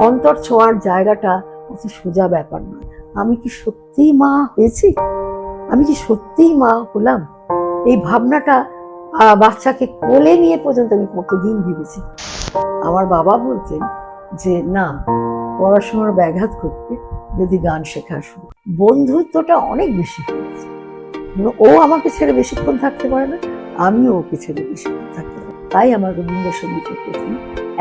অন্তর ছোঁয়ার জায়গাটা অত সোজা ব্যাপার নয়। আমি কি সত্যিই মা হয়েছি? আমি কি সত্যিই মা হলাম? এই ভাবনাটা বাচ্চাকে কোলে নিয়ে পর্যন্ত আমি কতদিন ভেবেছি। আমার বাবা বলতেন যে না, পড়াশোনার ব্যাঘাত ঘটবে যদি গান শেখা শুরু। বন্ধুত্বটা অনেক বেশি হয়েছে। ও আমাকে ছেড়ে বেশিক্ষণ থাকতে পারে না, আমিও ওকে ছেড়ে বেশিক্ষণ থাকতে পারি। তাই আমার রবীন্দ্রসঙ্গীতের প্রতি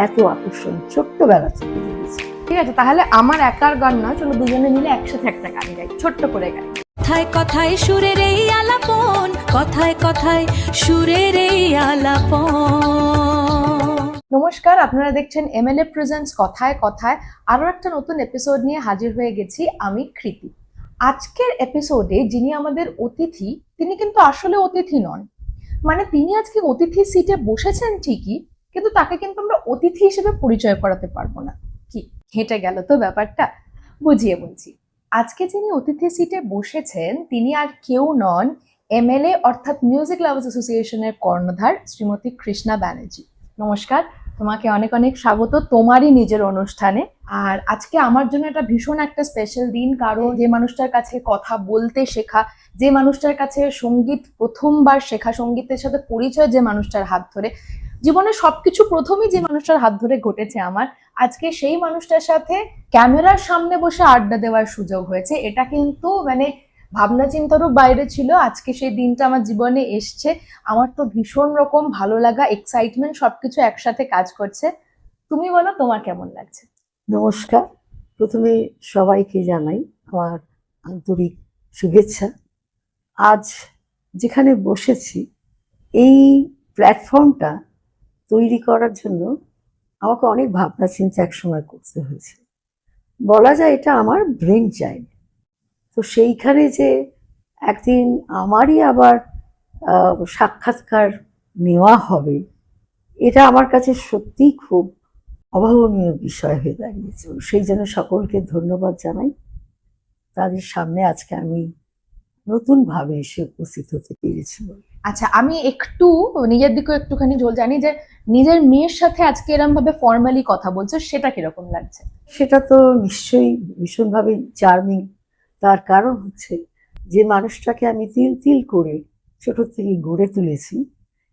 এত আকর্ষণ ছোট্টবেলা থেকে জেগেছে। ঠিক আছে, তাহলে আমার একার গান নয়, চলো দুজনে মিলে একসাথে একটা গান গাই, ছোট্ট করে গাই। কথায় কথায় সুরের এই আলাপন, কথায় কথায় সুরের এই আলাপন। নমস্কার, আপনারা দেখছেন এমএলএ প্রেজেন্টস কথায় কথায়। আরো একটা নতুন এপিসোড নিয়ে হাজির হয়ে গেছি আমি, কৃতি। আজকের এপিসোডে যিনি আমাদের অতিথি, তিনি কিন্তু আসলে অতিথি নন। মানে তিনি আজকে অতিথি সিটে বসেছেন ঠিকই, কিন্তু তাকে কিন্তু আমরা অতিথি হিসেবে পরিচয় করাতে পারবো না। কি হেঁটে গেল তো ব্যাপারটা? বুঝিয়ে বলছি। আজকে যিনি অতিথি সিটে বসেছেন তিনি আর কেউ নন, এমএলএ অর্থাৎ মিউজিক লাভার্স অ্যাসোসিয়েশনের কর্ণধার শ্রীমতী কৃষ্ণা ব্যানার্জি। নমস্কার, তোমাকে অনেক অনেক স্বাগত তোমারই নিজের অনুষ্ঠানে। আর আজকে আমার জন্য এটা ভীষণ একটা স্পেশাল দিন, কারণ যে মানুষটার কাছে কথা বলতে শেখা, যে মানুষটার কাছে সঙ্গীত প্রথমবার শেখা, সঙ্গীতের সাথে পরিচয় যে মানুষটার হাত ধরে, জীবনে সবকিছু প্রথমেই যে মানুষটার হাত ধরে ঘটেছে আমার, আজকে সেই মানুষটার সাথে ক্যামেরার সামনে বসে আড্ডা দেওয়ার সুযোগ হয়েছে। এটা কিন্তু মানে ভাবনা চিন্তারও বাইরে ছিল। আজকে সেই দিনটা আমার জীবনে এসছে। আমার তো ভীষণ রকম ভালো লাগা, এক্সাইটমেন্ট সবকিছু একসাথে কাজ করছে। তুমি বলো, তোমার কেমন লাগছে? নমস্কার, প্রথমে সবাইকে জানাই আমার আন্তরিক শুভেচ্ছা। আজ যেখানে বসেছি, এই প্ল্যাটফর্মটা তৈরি করার জন্য আমাকে অনেক ভাবনা চিন্তা একসময় করতে হয়েছে। বলা যায় এটা আমার ব্রেন চাইল্ড। তো সেইখানে যে একদিন আমারই আবার সাক্ষাৎকার নেওয়া হবে, এটা আমার কাছে সত্যিই খুব অভাবনীয় বিষয় হয়ে দাঁড়িয়েছে। সেই জন্য সকলকে ধন্যবাদ জানাই। তাদের সামনে আজকে আমি নতুন ভাবে এসে উপস্থিত হতে পেরেছি। আচ্ছা, আমি একটু নিজের দিকেও একটুখানি জল জানি যে নিজের মেয়ের সাথে আজকে এরকম ভাবে ফর্মালি কথা বলছো, সেটা কিরকম লাগছে? সেটা তো নিশ্চয়ই ভীষণভাবে চার্মিং। তার কারণ হচ্ছে যে মানুষটাকে আমি তিল তিল করে ছোট থেকে গড়ে তুলেছি,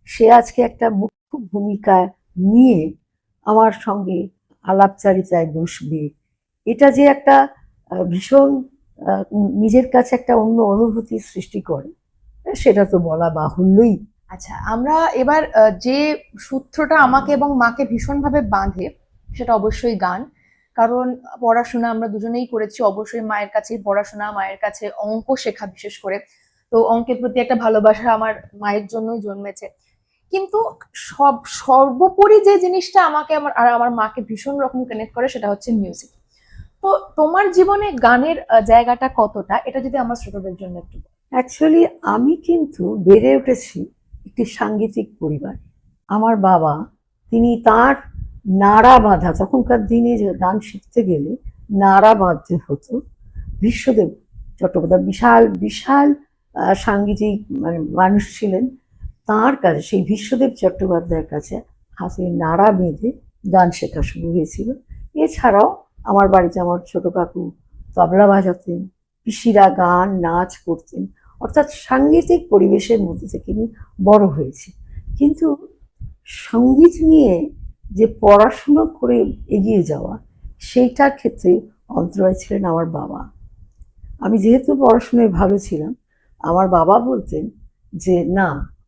সে আজকে একটা মুখ্য ভূমিকা নিয়ে আমার সঙ্গে আলাপচারিতায় বসবে। এটা যে একটা ভীষণ নিজের কাছে একটা অন্য অনুভূতি সৃষ্টি করে, সেটা তো বলা বাহুল্যই। আচ্ছা, আমরা এবার যে সূত্রটা আমাকে এবং মাকে ভীষণভাবে বাঁধে, সেটা অবশ্যই গান। কারণ পড়াশোনা আমরা দুজনেই করেছি, অবশ্যই মায়ের কাছেই পড়াশোনা, মায়ের কাছে অঙ্ক শেখা বিশেষ করে। তো অঙ্কের প্রতি একটা ভালোবাসা আমার মায়ের জন্যই জন্মেছে। কিন্তু সর্বোপরি যে জিনিসটা আমাকে আমার মাকে ভীষণ রকম কানেক্ট করে, সেটা হচ্ছে মিউজিক। তো তোমার জীবনে গানের জায়গাটা কতটা, এটা যদি আমার শ্রোতাদের জন্য একটু বলো। অ্যাকচুয়ালি আমি কিন্তু বেড়ে উঠেছি একটি সাংগীতিক পরিবার। আমার বাবা, তিনি তার নাড়া বাঁধা, তখনকার দিনে যে গান শিখতে গেলে নাড়া বাঁধতে হতো। বিশ্বদেব চট্টোপাধ্যায় বিশাল বিশাল সাংগীতিক মানে মানুষ ছিলেন। তাঁর কাছে, সেই বিশ্বদেব চট্টোপাধ্যায়ের কাছে হাতে নাড়া বেঁধে গান শেখা শুরু হয়েছিল। এছাড়াও আমার বাড়িতে আমার ছোট কাকু তবলা বাজাতেন, পিসিরা গান নাচ করতেন। অর্থাৎ সাংগীতিক পরিবেশের মধ্যে থেকে আমি বড় হয়েছি। কিন্তু সঙ্গীত নিয়ে যে পড়াশুনো করে এগিয়ে যাওয়া, সেইটার ক্ষেত্রে অন্তরায় ছিলেন আমার বাবা। আমি যেহেতু পড়াশোনায় ভালো ছিলাম, আমার বাবা বলতেন যে না,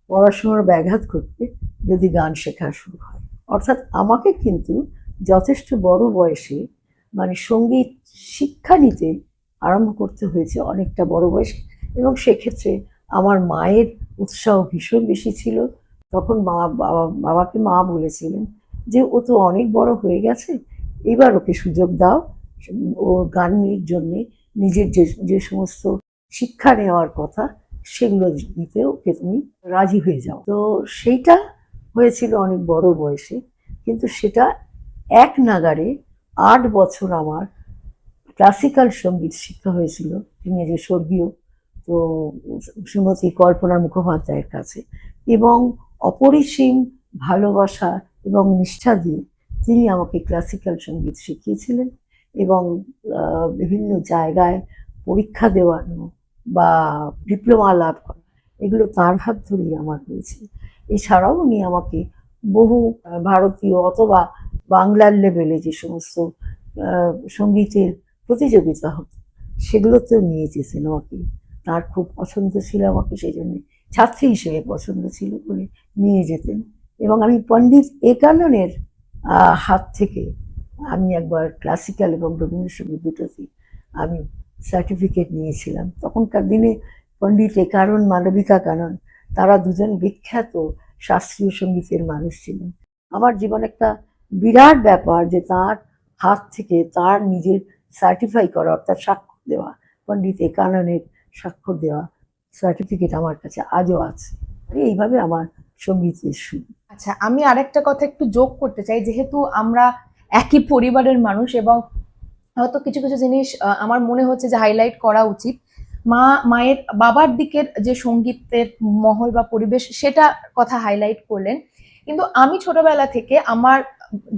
পড়াশোনার ব্যাঘাত ঘটবে যদি গান শেখা শুরু হয়। অর্থাৎ আমাকে কিন্তু যথেষ্ট বড় বয়সে মানে সঙ্গীত শিক্ষা নিতে আরম্ভ করতে হয়েছে অনেকটা বড় বয়সে। এবং সেক্ষেত্রে আমার মায়ের উৎসাহ ভীষণ বেশি ছিল। তখন বাবাকে মা বলেছিলেন যে ও তো অনেক বড় হয়ে গেছে, এবার ওকে সুযোগ দাও, ও গানের জন্যে নিজের যে যে সমস্ত শিক্ষা নেওয়ার কথা সেগুলো দিতে ওকে তুমি রাজি হয়ে যাও। তো সেইটা হয়েছিল অনেক বড় বয়সে। কিন্তু সেটা এক নাগাড়ে 8 বছর আমার ক্লাসিক্যাল সঙ্গীত শিক্ষা হয়েছিল, তিনি যে স্বর্গীয় তো শ্রীমতী কল্পনা মুখোপাধ্যায়ের কাছে। এবং অপরিসীম ভালোবাসা এবং নিষ্ঠা দিয়ে তিনি আমাকে ক্লাসিক্যাল সঙ্গীত শিখিয়েছিলেন এবং বিভিন্ন জায়গায় পরীক্ষা দেওয়ানো বা ডিপ্লোমা লাভ করা, এগুলো তার হাত ধরেই আমার হয়েছে। এছাড়াও উনি আমাকে বহু ভারতীয় অথবা বাংলার লেভেলে যে সমস্ত সঙ্গীতের প্রতিযোগিতা হতো সেগুলোতেও নিয়ে যেতেন আমাকে। তার খুব পছন্দ ছিল আমাকে, সেই জন্য ছাত্রী হিসেবে পছন্দ ছিল বলে নিয়ে যেতেন। এবং আমি পণ্ডিত একাননের হাত থেকে আমি একবার ক্লাসিক্যাল এবং রবীন্দ্রসঙ্গীত দুটোতেই আমি সার্টিফিকেট নিয়েছিলাম। তখনকার দিনে পণ্ডিত একানন, মালবিকা কানন, তারা দুজন বিখ্যাত শাস্ত্রীয় সঙ্গীতের মানুষ ছিলেন। আমার জীবন একটা বিরাট ব্যাপার যে তার হাত থেকে তার নিজের সার্টিফাই করা, অর্থাৎ স্বাক্ষর দেওয়া, পণ্ডিত একাননের স্বাক্ষর দেওয়া সার্টিফিকেট আমার কাছে আজও আছে। এইভাবে আমার সঙ্গীতের শুরু। আচ্ছা, আমি আরেকটা কথা একটু যোগ করতে চাই। যেহেতু আমরা একই পরিবারের মানুষ এবং হয়তো কিছু কিছু জিনিস আমার মনে হচ্ছে যে হাইলাইট করা উচিত। মায়ের বাবার দিকের যে সঙ্গীতের মহল বা পরিবেশ, সেটা কথা হাইলাইট করলেন, কিন্তু আমি ছোটবেলা থেকে আমার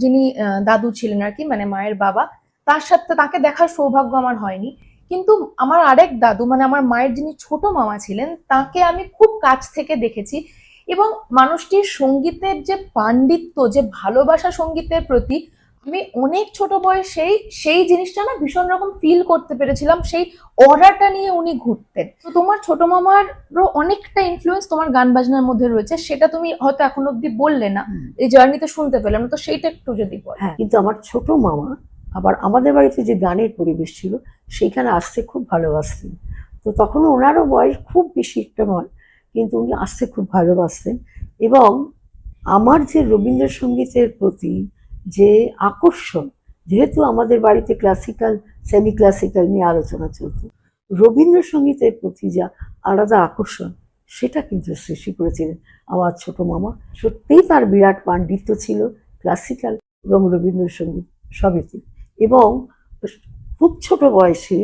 যিনি দাদু ছিলেন আর কি, মানে মায়ের বাবা, তার সাথে তাকে দেখার সৌভাগ্য আমার হয়নি। কিন্তু আমার আরেক দাদু, মানে আমার মায়ের যিনি ছোট মামা ছিলেন, তাকে আমি খুব কাছ থেকে দেখেছি এবং মানুষটির সঙ্গীতের যে পাণ্ডিত্য, যে ভালোবাসা সঙ্গীতের প্রতি, আমি অনেক ছোট বয়সেই সেই জিনিসটা না ভীষণ রকম ফিল করতে পেরেছিলাম। সেই অরাটা নিয়ে উনি ঘুরতেন। তো তোমার ছোট মামারও অনেকটা ইনফ্লুয়েন্স তোমার গান বাজনার মধ্যে রয়েছে, সেটা তুমি হয়তো এখন অব্দি বললে না, এই জার্নিতে শুনতে পেলাম না, তো সেইটা একটু যদি বল। হ্যাঁ, কিন্তু আমার ছোট মামা আবার আমাদের বাড়িতে যে গানের পরিবেশ ছিল সেইখানে আসতে খুব ভালোবাসতেন। তো তখনও ওনারও বয়স খুব বেশি একটা নয়, কিন্তু উনি আসতে খুব ভালোবাসতেন। এবং আমার যে রবীন্দ্রসঙ্গীতের প্রতি যে আকর্ষণ, যেহেতু আমাদের বাড়িতে ক্লাসিক্যাল সেমি ক্লাসিক্যাল নিয়ে আলোচনা চলতো, রবীন্দ্রসঙ্গীতের প্রতি যা আলাদা আকর্ষণ সেটা কিন্তু সৃষ্টি করেছিলেন আমার ছোট মামা। সত্যিই তার বিরাট পাণ্ডিত্য ছিল ক্লাসিক্যাল এবং রবীন্দ্রসঙ্গীত সবেতে। এবং খুব ছোট বয়সে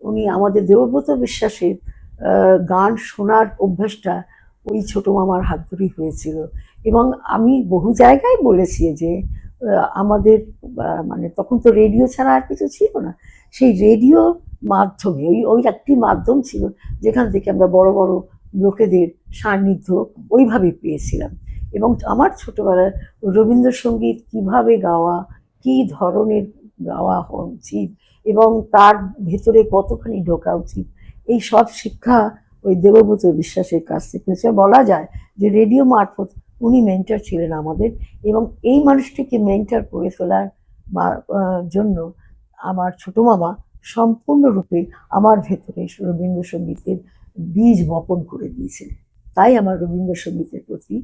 উনি আমাদের দেবব্রত বিশ্বাসের গান শোনার অভ্যাসটা ওই ছোট মামার হাত ধরেই হয়েছিল। এবং আমি বহু জায়গায় বলেছি যে আমাদের মানে তখন তো রেডিও ছাড়া আর কিছু ছিল না, সেই রেডিও মাধ্যমে ওই একটি মাধ্যম ছিল যেখান থেকে আমরা বড় বড় লোকেদের সান্নিধ্য ওইভাবে পেয়েছিলাম। এবং আমার ছোটবেলায় রবীন্দ্রসঙ্গীত কিভাবে গাওয়া, কি ধরনের গাওয়া উচিত এবং তার ভেতরে কতখানি ঢোকা উচিত, এই সব শিক্ষা ওই দেবব্রত বিশ্বাসের কাছ থেকে বলা যায় যে রেডিও মারফত উনি মেন্টর ছিলেন আমাদের। এবং এই মানুষটিকে মেন্টর করে তোলার জন্য আমার ছোট মামা সম্পূর্ণরূপে আমার ভেতরে রবীন্দ্রসঙ্গীতের বীজ বপন করে দিয়েছেন। তাই আমার রবীন্দ্রসঙ্গীতের প্রতি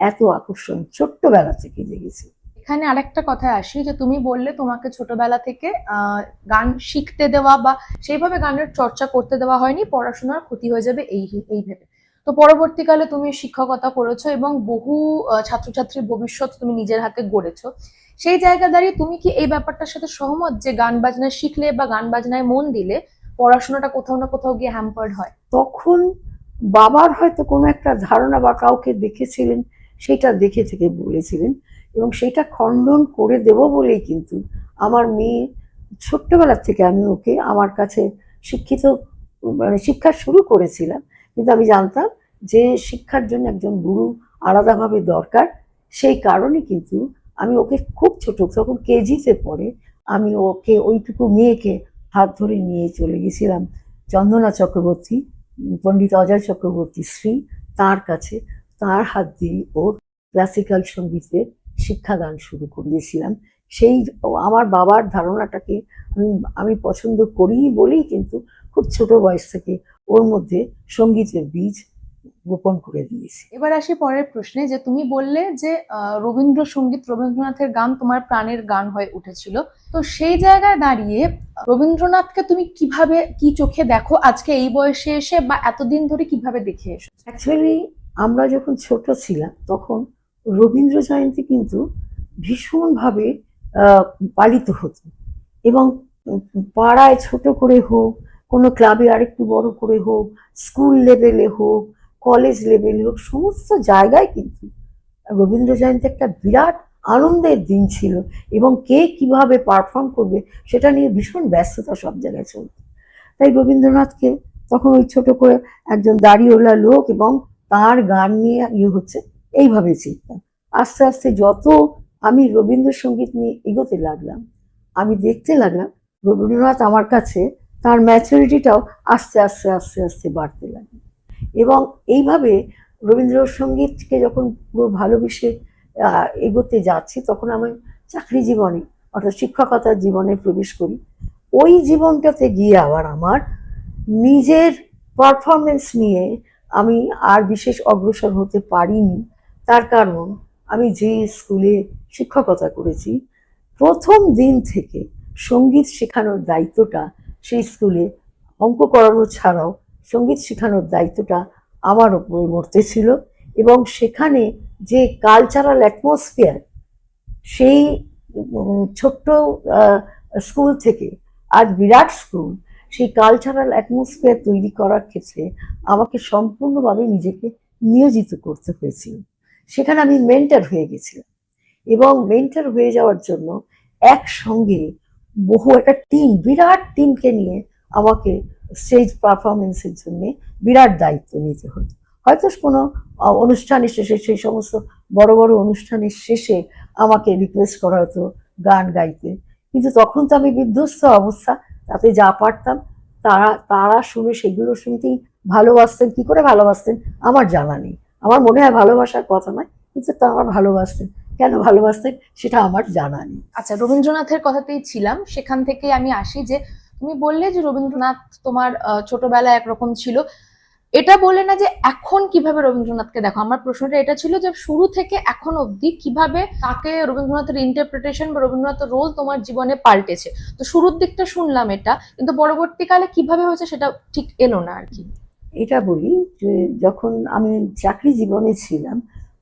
এত আকর্ষণ ছোট্টবেলা থেকে জেগেছে। এখানে আরেকটা কথায় আসি, যে তুমি বললে তোমাকে ছোটবেলা থেকে গান শিখতে দেওয়া বা সেইভাবে গানের চর্চা করতে দেওয়া হয়নি, পড়াশোনার ক্ষতি হয়ে যাবে এই ভেবে। তো পরবর্তীকালে তুমি শিক্ষকতা করেছো এবং বহু ছাত্রছাত্রীর ভবিষ্যৎ তুমি নিজের হাতে গড়েছো। সেই জায়গা দাঁড়িয়ে তুমি কি এই ব্যাপারটার সাথে সহমত যে গান বাজনা শিখলে বা গান বাজনায় মন দিলে পড়াশোনাটা কোথাও না কোথাও গিয়ে হ্যাম্পার্ড হয়? তখন বাবার হয়তো কোনো একটা ধারণা বা কাউকে দেখেছিলেন, সেটা দেখে থেকে বলেছিলেন এবং সেটা খণ্ডন করে দেব বলেই কিন্তু আমার মেয়ে ছোট্টবেলা থেকে আমি ওকে আমার কাছে শিক্ষিত মানে শিক্ষা শুরু করেছিলাম। কিন্তু আমি জানতাম যে শিক্ষার জন্য একজন গুরু আলাদাভাবে দরকার, সেই কারণে কিন্তু আমি ওকে খুব ছোট, তখন কেজিতে পড়ে, আমি ওকে ওইটুকু মেয়েকে হাত ধরে নিয়ে চলে গেছিলাম চন্দনা চক্রবর্তী, পণ্ডিত অজয় চক্রবর্তী শ্রী, তার কাছে। তার হাত দিয়ে ওর ক্লাসিক্যাল সঙ্গীতের শিক্ষাদান শুরু করিয়েছিলাম। সেই আমার বাবার ধারণাটাকে আমি পছন্দ করি বলেই কিন্তু খুব ছোট বয়স থেকে ওর মধ্যে সঙ্গীতের বীজ বপন করে দিয়েছি। এবার আসি পরের প্রশ্নে, যে তুমি বললে যে রবীন্দ্রসঙ্গীত, রবীন্দ্রনাথের গান তোমার প্রাণের গান হয়ে উঠেছিল। তো সেই জায়গায় দাঁড়িয়ে রবীন্দ্রনাথকে তুমি কিভাবে, কি চোখে দেখো আজকে এই বয়সে এসে, বা এতদিন ধরে কিভাবে দেখে এসো? অ্যাকচুয়ালি আমরা যখন ছোট ছিলাম তখন রবীন্দ্র জয়ন্তী কিন্তু ভীষণভাবে পালিত হতো এবং পাড়ায় ছোট করে হোক, কোনো ক্লাবে আরেকটু বড় করে হোক, স্কুল লেভেলে হোক, কলেজ লেভেলে হোক, সমস্ত জায়গায় কিন্তু রবীন্দ্র জয়ন্তী একটা বিরাট আনন্দের দিন ছিল, এবং কে কিভাবে পারফর্ম করবে সেটা নিয়ে ভীষণ ব্যস্ততা সব জায়গায় চলত। তাই রবীন্দ্রনাথকে তখন ওই ছোট করে একজন দাড়িওয়ালা লোক এবং তার গান নিয়ে হচ্ছে, এইভাবে চিনতাম। আস্তে আস্তে যত আমি রবীন্দ্রসঙ্গীত নিয়ে এগোতে লাগলাম, আমি দেখতে লাগলাম রবীন্দ্রনাথ আমার কাছে তার ম্যাচুরিটিটাও আস্তে আস্তে আস্তে আস্তে বাড়তে লাগলো। এবং এইভাবে রবীন্দ্রসঙ্গীতকে যখন পুরো ভালোবেসে এগোতে যাচ্ছি, তখন আমি চাকরি জীবনে অর্থাৎ শিক্ষকতার জীবনে প্রবেশ করি। ওই জীবনটাতে গিয়ে আবার আমার নিজের পারফরমেন্স নিয়ে আমি আর বিশেষ অগ্রসর হতে পারিনি। তার কারণ আমি যে স্কুলে শিক্ষকতা করেছি, প্রথম দিন থেকে সঙ্গীত শেখানোর দায়িত্বটা সেই স্কুলে, অঙ্ক করানো ছাড়াও সঙ্গীত শেখানোর দায়িত্বটা আমার উপরে বর্তেছিল। এবং সেখানে যে কালচারাল অ্যাটমসফিয়ার, সেই ছোট্ট স্কুল থেকে আজ বিরাট স্কুল, সেই কালচারাল অ্যাটমসফিয়ার তৈরি করার ক্ষেত্রে আমাকে সম্পূর্ণভাবে নিজেকে নিয়োজিত করতে হয়েছিল। সেখানে আমি মেন্টর হয়ে গেছিলাম, এবং মেন্টর হয়ে যাওয়ার জন্য একসঙ্গে বহু একটা টিম, বিরাট টিমকে নিয়ে আমাকে স্টেজ পারফরমেন্সের জন্য বিরাট দায়িত্ব নিতে হতো। হয়তো কোনো অনুষ্ঠানের শেষে, সেই সমস্ত বড় বড় অনুষ্ঠানের শেষে আমাকে রিকোয়েস্ট করা হতো গান গাইতে, কিন্তু তখন তো আমি বিধ্বস্ত অবস্থা, তাতে যা পারতাম তারা তারা শুনে সেগুলো শুনতেই ভালোবাসতেন। কি করে ভালোবাসতেন আমার জানা নেই, আমার মনে হয় ভালোবাসার কথা নয়, কিন্তু তারা ভালোবাসতেন। কেন ভালোবাসতেন সেটা আমার জানা নেই। আচ্ছা, রবীন্দ্রনাথের কথাতেই ছিলাম, সেখান থেকে আমি আসি যে তুমি বললে যে রবীন্দ্রনাথ তোমার ছোটবেলায় একরকম ছিল, এটা বলে না যে এখন কিভাবে রবীন্দ্রনাথকে দেখো। আমার প্রশ্নটা এটা ছিল যে শুরু থেকে এখন অবধি কিভাবে তাকে, রবীন্দ্রনাথের ইন্টারপ্রিটেশন বা রবীন্দ্রনাথের রোল তোমার জীবনে পাল্টেছে। তো শুরুর দিকটা শুনলাম এটা, কিন্তু পরবর্তীকালে কিভাবে হয়েছে সেটা ঠিক এলো না আর কি। এটা বলি যে যখন আমি চাকরি জীবনে ছিলাম,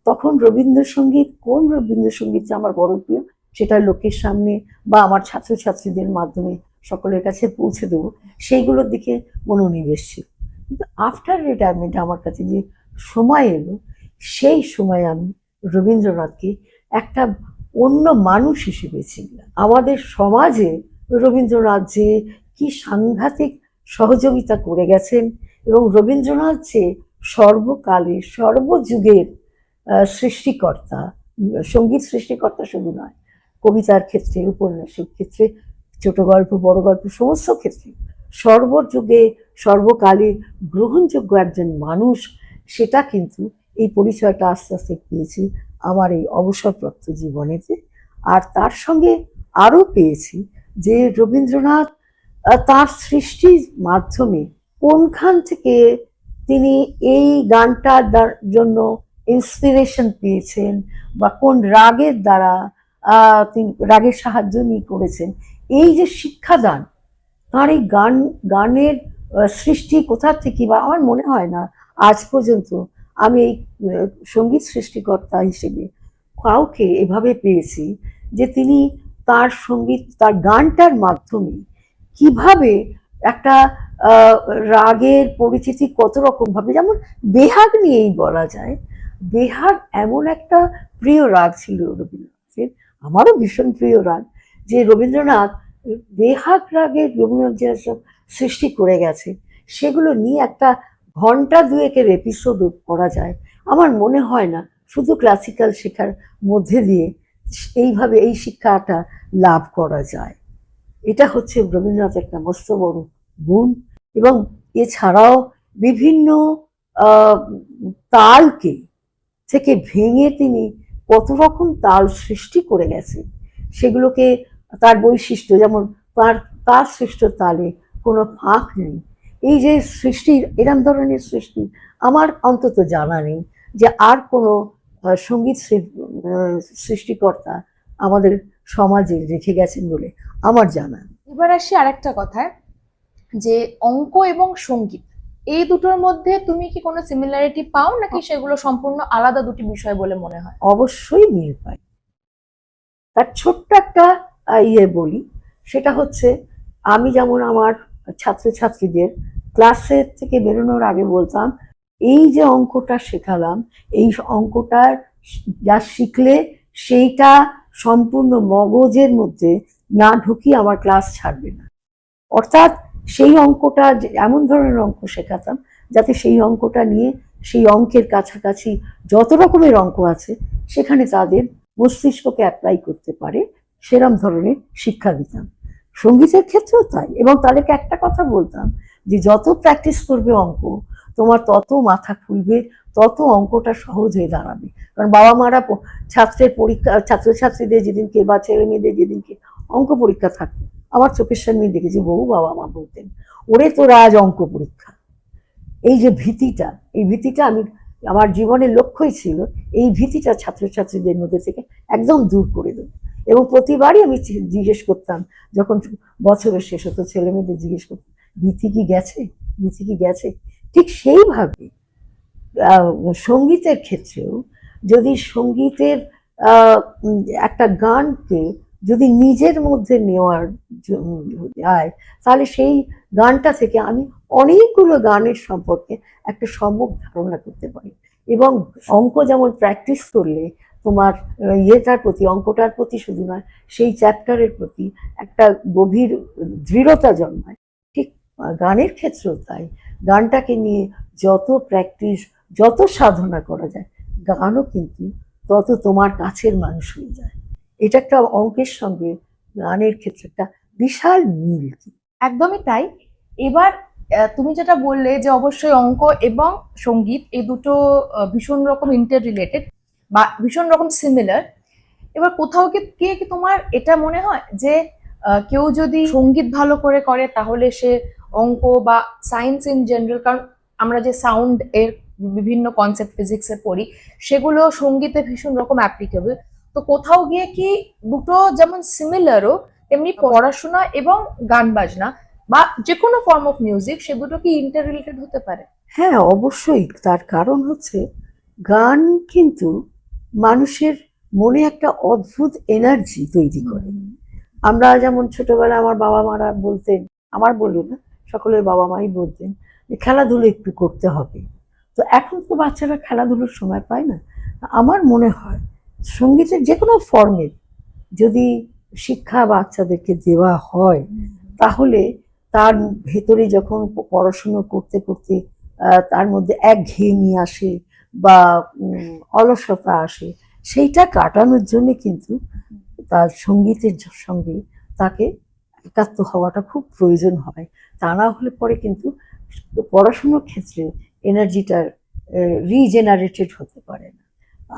তখন রবীন্দ্রসঙ্গীত, কোন রবীন্দ্রসঙ্গীতটা আমার বড় প্রিয় সেটা লোকের সামনে বা আমার ছাত্রছাত্রীদের মাধ্যমে সকলের কাছে পৌঁছে দেবো, সেইগুলোর দিকে মনোনিবেশ ছিল। কিন্তু আফটার রিটায়ারমেন্ট আমার কাছে যে সময় এলো, সেই সময় আমি রবীন্দ্রনাথকে একটা অন্য মানুষ হিসেবে চিনলাম। আমাদের সমাজে রবীন্দ্রনাথ যে কি সাংঘাতিক সহযোগিতা করে গেছেন, এবং রবীন্দ্রনাথ যে সর্বকালের সর্বযুগের সৃষ্টিকর্তা, সঙ্গীত সৃষ্টিকর্তা শুধু নয়, কবিতার ক্ষেত্রে, উপন্যাসের ক্ষেত্রে, ছোট গল্প বড় গল্প সমস্ত ক্ষেত্রে সর্বযুগে সর্বকালে গ্রহণযোগ্য একজন মানুষ, সেটা কিন্তু এই পরিচয়টা আস্তে আস্তে পেয়েছি আমার এই অবসরপ্রাপ্ত জীবনেতে। আর তার সঙ্গে আরও পেয়েছি যে রবীন্দ্রনাথ তার সৃষ্টির মাধ্যমে কোনখান থেকে তিনি এই গানটার জন্য ইন্সপিরেশন পেয়েছেন, বা কোন রাগের দ্বারা তিনি রাগের সাহায্য নিয়ে করেছেন, এই যে শিক্ষাদান, তার এই গানের সৃষ্টি কোথা থেকে, বা আমার মনে হয় না আজ পর্যন্ত আমি এই সঙ্গীত সৃষ্টিকর্তা হিসেবে কাউকে এভাবে পেয়েছি যে তিনি তার সঙ্গীত, তার গানটার মাধ্যমে কিভাবে একটা রাগের পরিচিতি কত রকম ভাবে, যেমন বেহাগ নিয়েই বলা যায়। বেহাগ এমন একটা প্রিয় রাগ ছিল রবীন্দ্রনাথের, আমারও ভীষণ প্রিয় রাগ, যে রবীন্দ্রনাথ বেহাগ রাগের রবীন্দ্রনাথ যে সব সৃষ্টি করে গেছে, সেগুলো নিয়ে একটা ঘন্টা দুয়েকের এপিসোড করা যায়। আমার মনে হয় না শুধু ক্লাসিক্যাল শেখার মধ্যে দিয়ে এইভাবে এই শিক্ষাটা লাভ করা যায়। এটা হচ্ছে রবীন্দ্রনাথের একটা মস্ত বড় গুণ। এবং এছাড়াও বিভিন্ন তালকে থেকে ভেঙে তিনি কত রকম তাল সৃষ্টি করে গেছেন, সেগুলোকে তার বৈশিষ্ট্য, যেমন তার তার সৃষ্ট তালে কোনো ফাঁক নেই। এই যে সৃষ্টির, এরম ধরনের সৃষ্টি আমার অন্তত জানা নেই যে আর কোনো সঙ্গীত সৃষ্টিকর্তা আমাদের সমাজে রেখে গেছেন বলে আমার জানা। এবার আসি আরেকটা কথায়, যে অঙ্ক এবং সঙ্গীত এই দুটোর মধ্যে তুমি কি কোনো সিমিলারিটি পাও, নাকি সেগুলো সম্পূর্ণ আলাদা দুটি বিষয় বলে মনে হয়? অবশ্যই মিল পাই। তার ছোট্ট একটা বলি, সেটা হচ্ছে আমি যেমন আমার ছাত্রছাত্রীদের ক্লাসের থেকে বেরোনোর আগে বলতাম, এই যে অঙ্কটা শেখালাম, এই অঙ্কটার যা শিখলে সেইটা সম্পূর্ণ মগজের মধ্যে না ঢুকিয়ে আমার ক্লাস ছাড়বে না। অর্থাৎ সেই অঙ্কটা এমন ধরনের অঙ্ক শেখাতাম যাতে সেই অঙ্কটা নিয়ে সেই অঙ্কের কাছাকাছি যত রকমের অঙ্ক আছে সেখানে তাদের মস্তিষ্ককে অ্যাপ্লাই করতে পারে সেরম ধরনের শিক্ষা দিতাম। সঙ্গীতের ক্ষেত্রেও তাই, এবং তাদেরকে একটা কথা বলতাম যে যত প্র্যাকটিস করবে অঙ্ক তোমার তত মাথা খুলবে, তত অঙ্কটা সহজ হয়ে দাঁড়াবে। কারণ বাবা মারা ছাত্রের পরীক্ষা, ছাত্রছাত্রীদের যেদিনকে বা ছেলে মেয়েদের যেদিনকে অঙ্ক পরীক্ষা থাকতো, আমার চোখের সামনে দেখেছি বহু বাবা মা বলতেন, ওরে তোর আজ অঙ্ক পরীক্ষা। এই যে ভীতিটা, এই ভীতিটা আমি, আমার জীবনের লক্ষ্যই ছিল এই ভীতিটা ছাত্রছাত্রীদের মধ্যে থেকে একদম দূর করে দেবো। এবং প্রতিবারই আমি জিজ্ঞেস করতাম, যখন বছরের শেষ হতো ছেলে মেয়েদের জিজ্ঞেস করতাম, ভীতি কি গেছে, ভীতি কি গেছে? ঠিক সেইভাবে সঙ্গীতের ক্ষেত্রেও যদি সঙ্গীতের একটা গানকে যদি নিজের মধ্যে নেওয়ার যায়, তাহলে সেই গানটা থেকে আমি অনেকগুলো গানের সম্পর্কে একটা সম্যক ধারণা করতে পারি। এবং অঙ্ক যেমন প্র্যাকটিস করলে তোমার ইয়েটার প্রতি, অঙ্কটার প্রতি শুধু নয়, সেই চ্যাপ্টারের প্রতি একটা গভীর দৃঢ়তা জন্মায়, ঠিক গানের ক্ষেত্রেও তাই। গানটাকে নিয়ে যত প্র্যাকটিস, যত সাধনা করা যায়, গানও কিন্তু তত তোমার কাছের মানুষ হয়ে যায়। এটা একটা অঙ্কের সঙ্গে গানের ক্ষেত্রে একটা বিশাল মিল। একদমই তাই। এবার তুমি যেটা বললে যে অবশ্যই অঙ্ক এবং সঙ্গীত এই দুটো ভীষণ রকম ইন্টার রিলেটেড বা ভীষণ রকম সিমিলার। এবার কোথাও গিয়ে কি তোমার এটা মনে হয় যে কেউ যদি সঙ্গীত ভালো করে করে তাহলে সে অঙ্ক বা সায়েন্স ইন জেনারেল, কারণ আমরা যে সাউন্ড এর বিভিন্ন কনসেপ্ট ফিজিক্সে পড়ি সেগুলো সঙ্গীতে ভীষণ রকম অ্যাপ্লিকেবল, তো কোথাও গিয়ে কি দুটো যেমন সিমিলারও তেমনি পড়াশোনা এবং গান বাজনা বা যে কোনো ফর্ম অফ মিউজিক সে দুটো কি ইন্টার রিলেটেড হতে পারে? হ্যাঁ, অবশ্যই। তার কারণ হচ্ছে গান কিন্তু মানুষের মনে একটা অদ্ভুত এনার্জি তৈরি করে। আমরা যেমন ছোটবেলায় আমার বাবা মারা বলতেন, আমার বললো না, সকলের বাবা মাই বলতেন যে খেলাধুলো একটু করতে হবে। তো এখন তো বাচ্চারা খেলাধুলোর সময় পায় না। আমার মনে হয় সঙ্গীতের যে কোনো ফর্মের যদি শিক্ষা বাচ্চাদেরকে দেওয়া হয়, তাহলে তার ভেতরে যখন পড়াশুনো করতে করতে তার মধ্যে একঘেয়েমি আসে বা অলসতা আসে, সেইটা কাটানোর জন্য কিন্তু তার সঙ্গীতের সঙ্গে তাকে একাত্ম হওয়াটা খুব প্রয়োজন হয়। তা না হলে পরে কিন্তু পড়াশুনোর ক্ষেত্রে এনার্জিটা রিজেনারেটেড হতে পারে না,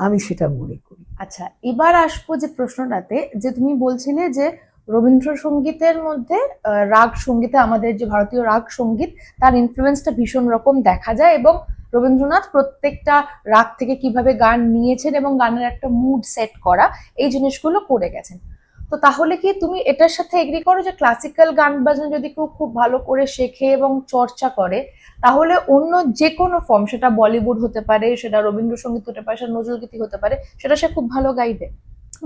আমি সেটা মনে করি। আচ্ছা, এবার আসবো যে প্রশ্নটাতে, যে তুমি বলছিলে যে রবীন্দ্রসঙ্গীতের মধ্যে রাগ সঙ্গীতে আমাদের যে ভারতীয় রাগ সঙ্গীত তার ইনফ্লুয়েন্সটা ভীষণ রকম দেখা যায়, এবং রবীন্দ্রনাথ প্রত্যেকটা রাগ থেকে কিভাবে গান নিয়েছেন এবং গানের একটা মুড সেট করা এই জিনিসগুলো করে গেছেন। তো তাহলে কি তুমি এটার সাথে এগ্রি করো যে ক্লাসিক্যাল গান বাজনা যদি কেউ খুব ভালো করে শেখে এবং চর্চা করে তাহলে অন্য যে কোনো ফর্ম, সেটা বলিউড হতে পারে, সেটা রবীন্দ্রসঙ্গীত হতে পারে, সেটা নজরুলগীতি হতে পারে, সেটা সে খুব ভালো গাইবে?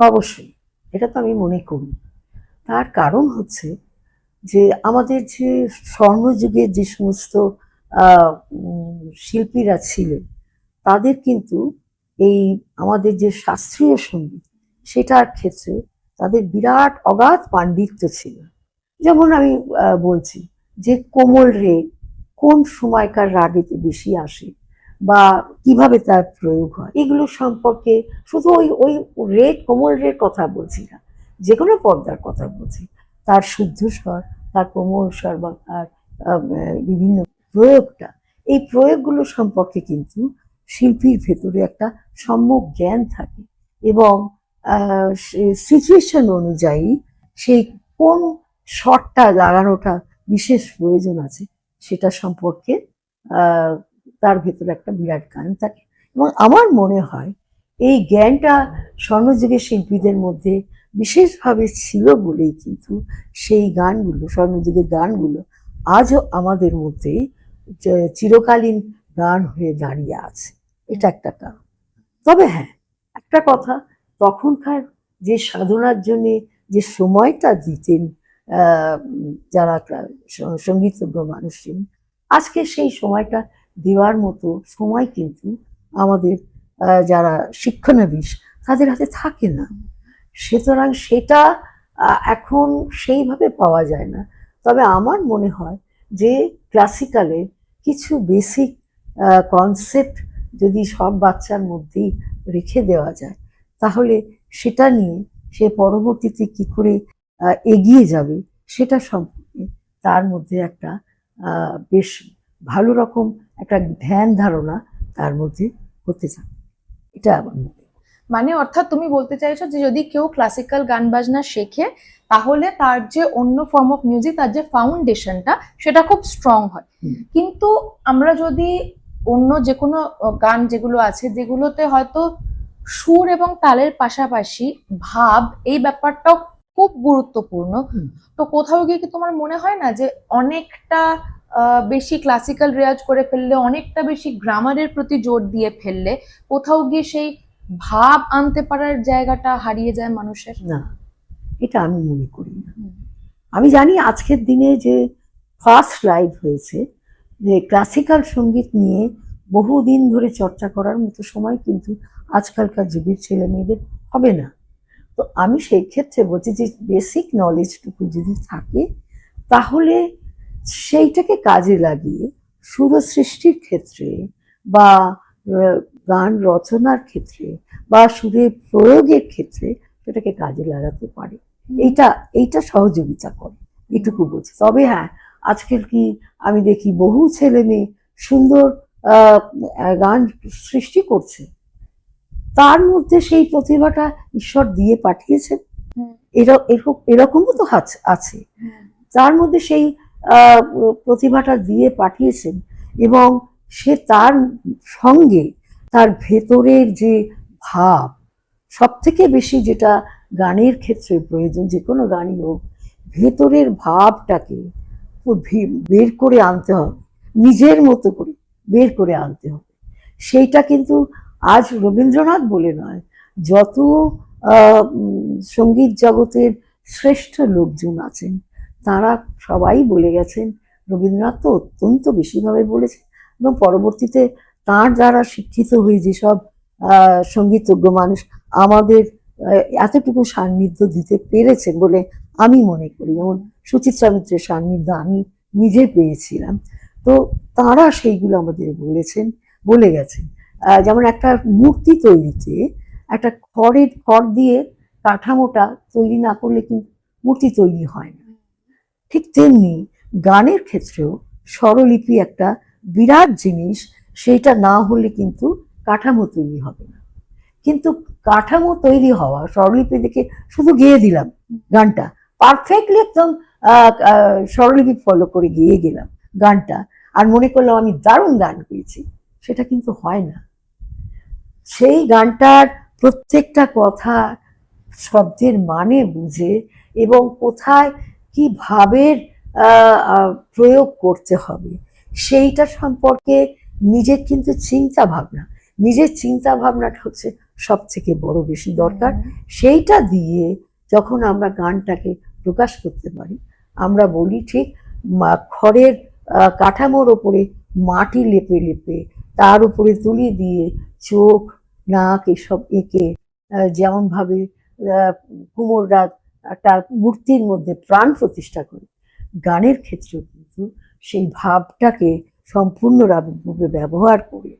অবশ্যই, এটা তো আমি মনে করি। তার কারণ হচ্ছে যে আমাদের যে স্বর্ণযুগের যে সমস্ত শিল্পীরা ছিলেন, তাদের কিন্তু এই আমাদের যে শাস্ত্রীয় সঙ্গীত সেটার ক্ষেত্রে তাদের বিরাট অগাধ পাণ্ডিত্য ছিল। যেমন আমি বলছি যে কোমল রে কোন সময়কার রাগেতে বেশি আসে বা কিভাবে তার প্রয়োগ হয়, এগুলো সম্পর্কে শুধু ওই ওই রে, কোমল রের কথা বলছি না, যে কোনো পর্দার কথা বলছি। তার শুদ্ধ স্বর, তার কোমল স্বর বা তার বিভিন্ন প্রয়োগটা, এই প্রয়োগগুলো সম্পর্কে কিন্তু শিল্পীর ভেতরে একটা সম্যক জ্ঞান থাকে, এবং সিচুয়েশন অনুযায়ী সেই কোন শটটা লাগানোটা বিশেষ প্রয়োজন আছে সেটা সম্পর্কে তার ভেতরে একটা বিরাট জ্ঞান থাকে। এবং আমার মনে হয় এই জ্ঞানটা স্বর্ণযুগের শিল্পীদের মধ্যে বিশেষভাবে ছিল বলেই কিন্তু সেই গানগুলো, স্বর্ণযুগের গানগুলো আজও আমাদের মধ্যে চিরকালীন গান হয়ে দাঁড়িয়ে আছে। এটা একটা কারণ। তবে হ্যাঁ, একটা কথা, তখনকার যে সাধনার জন্য যে সময়টা দিতেন যারা সঙ্গীতজ্ঞ মানুষ ছিলেন, আজকে সেই সময়টা দেওয়ার মতো সময় কিন্তু আমাদের যারা শিক্ষানবিশ তাদের হাতে থাকে না। সুতরাং সেটা এখন সেইভাবে পাওয়া যায় না। তবে আমার মনে হয় যে ক্লাসিক্যালে কিছু বেসিক কনসেপ্ট যদি সব বাচ্চার মধ্যেই রেখে দেওয়া যায়, তাহলে সেটা নিয়ে সে পরবর্তীতে কি করে এগিয়ে যাবে সেটা সম্পর্কে তার মধ্যে একটা বেশ ভালো রকম একটা ধ্যান ধারণা তার মধ্যে হতে চায়। এটা আমার মনে হয়। মানে অর্থাৎ তুমি বলতে চাইছো যে যদি কেউ ক্লাসিক্যাল গান বাজনা শেখে, তাহলে তার যে অন্য ফর্ম অফ মিউজিক, তার যে ফাউন্ডেশনটা, সেটা খুব স্ট্রং হয়। হুম। কিন্তু আমরা যদি অন্য যে কোনো গান যেগুলো আছে, যেগুলোতে হয়তো সুর এবং তালের পাশাপাশি ভাব, এই ব্যাপারটাও খুব গুরুত্বপূর্ণ, হুম। তো কোথাও গিয়ে কি তোমার মনে হয় না যে অনেকটা বেশি ক্লাসিক্যাল রেয়াজ করে ফেললে, অনেকটা বেশি গ্রামারের প্রতি জোর দিয়ে ফেললে, কোথাও গিয়ে সেই ভাব আনতে পারার জায়গাটা হারিয়ে যায় মানুষের? না, এটা আমি মনে করি না। আমি জানি আজকের দিনে যে ফার্স্ট লাইভ হয়েছে, যে ক্লাসিক্যাল সঙ্গীত নিয়ে বহুদিন ধরে চর্চা করার মতো সময় কিন্তু আজকালকার যুগের ছেলে মেয়েদের হবে না। তো আমি সেই ক্ষেত্রে বলছি যে বেসিক নলেজটুকু যদি থাকে, তাহলে সেইটাকে কাজে লাগিয়ে সুর সৃষ্টির ক্ষেত্রে বা গান রচনার ক্ষেত্রে বা সুরের প্রয়োগের ক্ষেত্রে সেটাকে কাজে লাগাতে পারে। এইটা সহযোগিতা করে, এটুকু বলছি। তবে হ্যাঁ, আজকাল কি আমি দেখি বহু ছেলে মেয়ে সুন্দর গান সৃষ্টি করছে, তার মধ্যে সেই প্রতিভাটা ঈশ্বর দিয়ে পাঠিয়েছেন। এরকমও তো আছে, তার মধ্যে সেই প্রতিভাটা দিয়ে পাঠিয়েছেন, এবং সে তার সঙ্গে তার ভেতরের যে ভাব, সব থেকে বেশি যেটা গানের ক্ষেত্রে প্রয়োজন, যে কোনো গানই হোক, ভেতরের ভাবটাকে বের করে আনতে হবে, নিজের মতো করে বের করে আনতে হবে। সেইটা কিন্তু আজ রবীন্দ্রনাথ বলে নয়, যত সঙ্গীত জগতের শ্রেষ্ঠ লোকজন আছেন তারা সবাই বলে গেছেন। রবীন্দ্রনাথ তো অত্যন্ত বেশিভাবে বলেছেন, এবং পরবর্তীতে তার দ্বারা শিক্ষিত হয়ে যেসব সঙ্গীতজ্ঞ মানুষ আমাদের এতটুকু সান্নিধ্য দিতে পেরেছেন বলে আমি মনে করি, যেমন সুচিত্রা মিত্রের সান্নিধ্য আমি নিজে পেয়েছিলাম, তো তারা সেইগুলো আমাদের বলে গেছেন। যেমন একটা মূর্তি তৈরিতে একটা খড় দিয়ে কাঠামোটা তৈরি না করলে কিন্তু মূর্তি তৈরি হয় না। ঠিক তেমনি গানের ক্ষেত্রেও স্বরলিপি একটা বিরাট জিনিস, সেইটা না হলে কিন্তু কাঠামো তৈরি হবে না। কিন্তু কাঠামো তৈরি হওয়া, স্বরলিপি দেখে শুধু গেয়ে দিলাম গানটা পারফেক্টলি, একদম স্বরলিপি ফলো করে গেয়ে গেলাম গানটা, আর মনে করলাম আমি দারুণ গান পেয়েছি, সেটা কিন্তু হয় না। সেই গানটার প্রত্যেকটা কথা শব্দের মানে বুঝে এবং কোথায় কি ভাবের প্রয়োগ করতে হবে সেইটা সম্পর্কে নিজের কিন্তু নিজের চিন্তা ভাবনাটা হচ্ছে সব থেকে বড় বেশি দরকার। সেইটা দিয়ে যখন আমরা গানটাকে প্রকাশ করতে পারি, আমরা বলি ঠিক খড়ের কাঠামোর ওপরে মাটি লেপে লেপে তার উপরে তুলি দিয়ে চোখ নাক এসব এঁকে, যেমন ভাবে কুমোররা একটা মূর্তির মধ্যে প্রাণ প্রতিষ্ঠা করে, গানের ক্ষেত্রেও কিন্তু সেই ভাবটাকে সম্পূর্ণভাবে ব্যবহার করে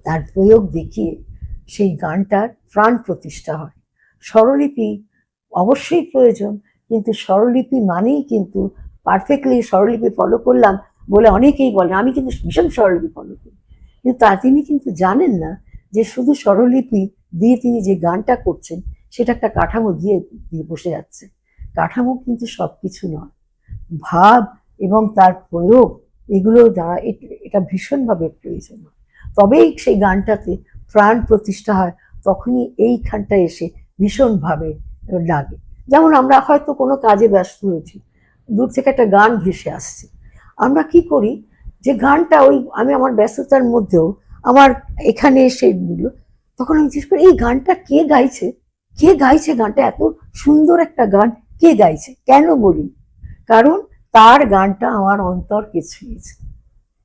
তার প্রয়োগ দেখিয়ে সেই গানটার প্রাণ প্রতিষ্ঠা হয়। স্বরলিপি অবশ্যই প্রয়োজন, কিন্তু স্বরলিপি মানেই কিন্তু পারফেক্টলি স্বরলিপি ফলো করলাম বলে অনেকেই বলেন আমি কিন্তু ভীষণ স্বরলিপি ফলো করি, কিন্তু তিনি কিন্তু জানেন না যে শুধু স্বরলিপি দিয়ে তিনি যে গানটা করছেন সেটা একটা কাঠামো দিয়ে বসে যাচ্ছে। কাঠামো কিন্তু সবকিছু নয়, ভাব এবং তার প্রয়োগ, এগুলো দ্বারা এটা ভীষণভাবে প্রয়োজন। তবেই সেই গানটাতে প্রাণ প্রতিষ্ঠা হয়, তখনই এইখানটা এসে ভীষণভাবে লাগে। যেমন আমরা হয়তো কোনো কাজে ব্যস্ত হয়েছি, দূর থেকে একটা গান ভেসে আসছে, আমরা কি করি যে গানটা আমি আমার ব্যস্ততার মধ্যেও আমার এখানে এসে দিল, তখন আমি জিজ্ঞেস করি এই গানটা কে গাইছে গানটা, এত সুন্দর একটা গান কে গাইছে, কেন বলি, কারণ তার গানটা আমার অন্তরকে ছুঁয়েছে।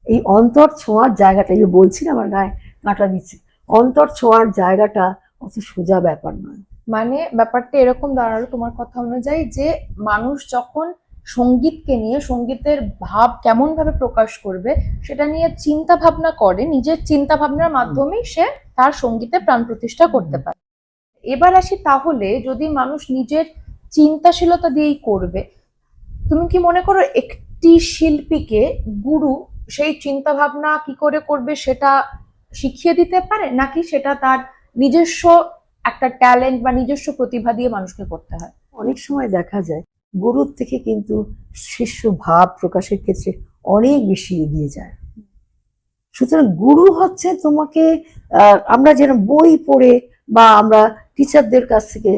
এই অন্তর ছোঁয়ার জায়গাটা, এই বলছি না আমার গায়ে কাঁটা দিচ্ছে, অন্তর ছোঁয়ার জায়গাটা অত সোজা ব্যাপার নয়। মানে ব্যাপারটা এরকম দাঁড়ালো তোমার কথা অনুযায়ী, যে মানুষ যখন সঙ্গীতকে নিয়ে, সঙ্গীতের ভাব কেমন ভাবে প্রকাশ করবে সেটা নিয়ে চিন্তা ভাবনা করে, নিজের চিন্তা ভাবনার মাধ্যমেই সে তার সঙ্গীতে প্রাণ প্রতিষ্ঠা করতে পারে। এবার আসি তাহলে, যদি মানুষ নিজের চিন্তাশীলতা দিয়েই করবে, তুমি কি মনে করো একটি শিল্পীকে গুরু সেই চিন্তা ভাবনা কি করে করবে সেটা শিখিয়ে দিতে পারে, নাকি সেটা তার নিজস্ব একটা ট্যালেন্ট বা নিজস্ব প্রতিভা দিয়ে মানুষকে করতে হয়? অনেক সময় দেখা যায় গুরুর থেকে কিন্তু শিষ্য ভাব প্রকাশের ক্ষেত্রে অনেক বেশি এগিয়ে যায়। সুতরাং গুরু হচ্ছে তোমাকে আমরা যেন বই পড়ে বা আমরা টিচারদের কাছ থেকে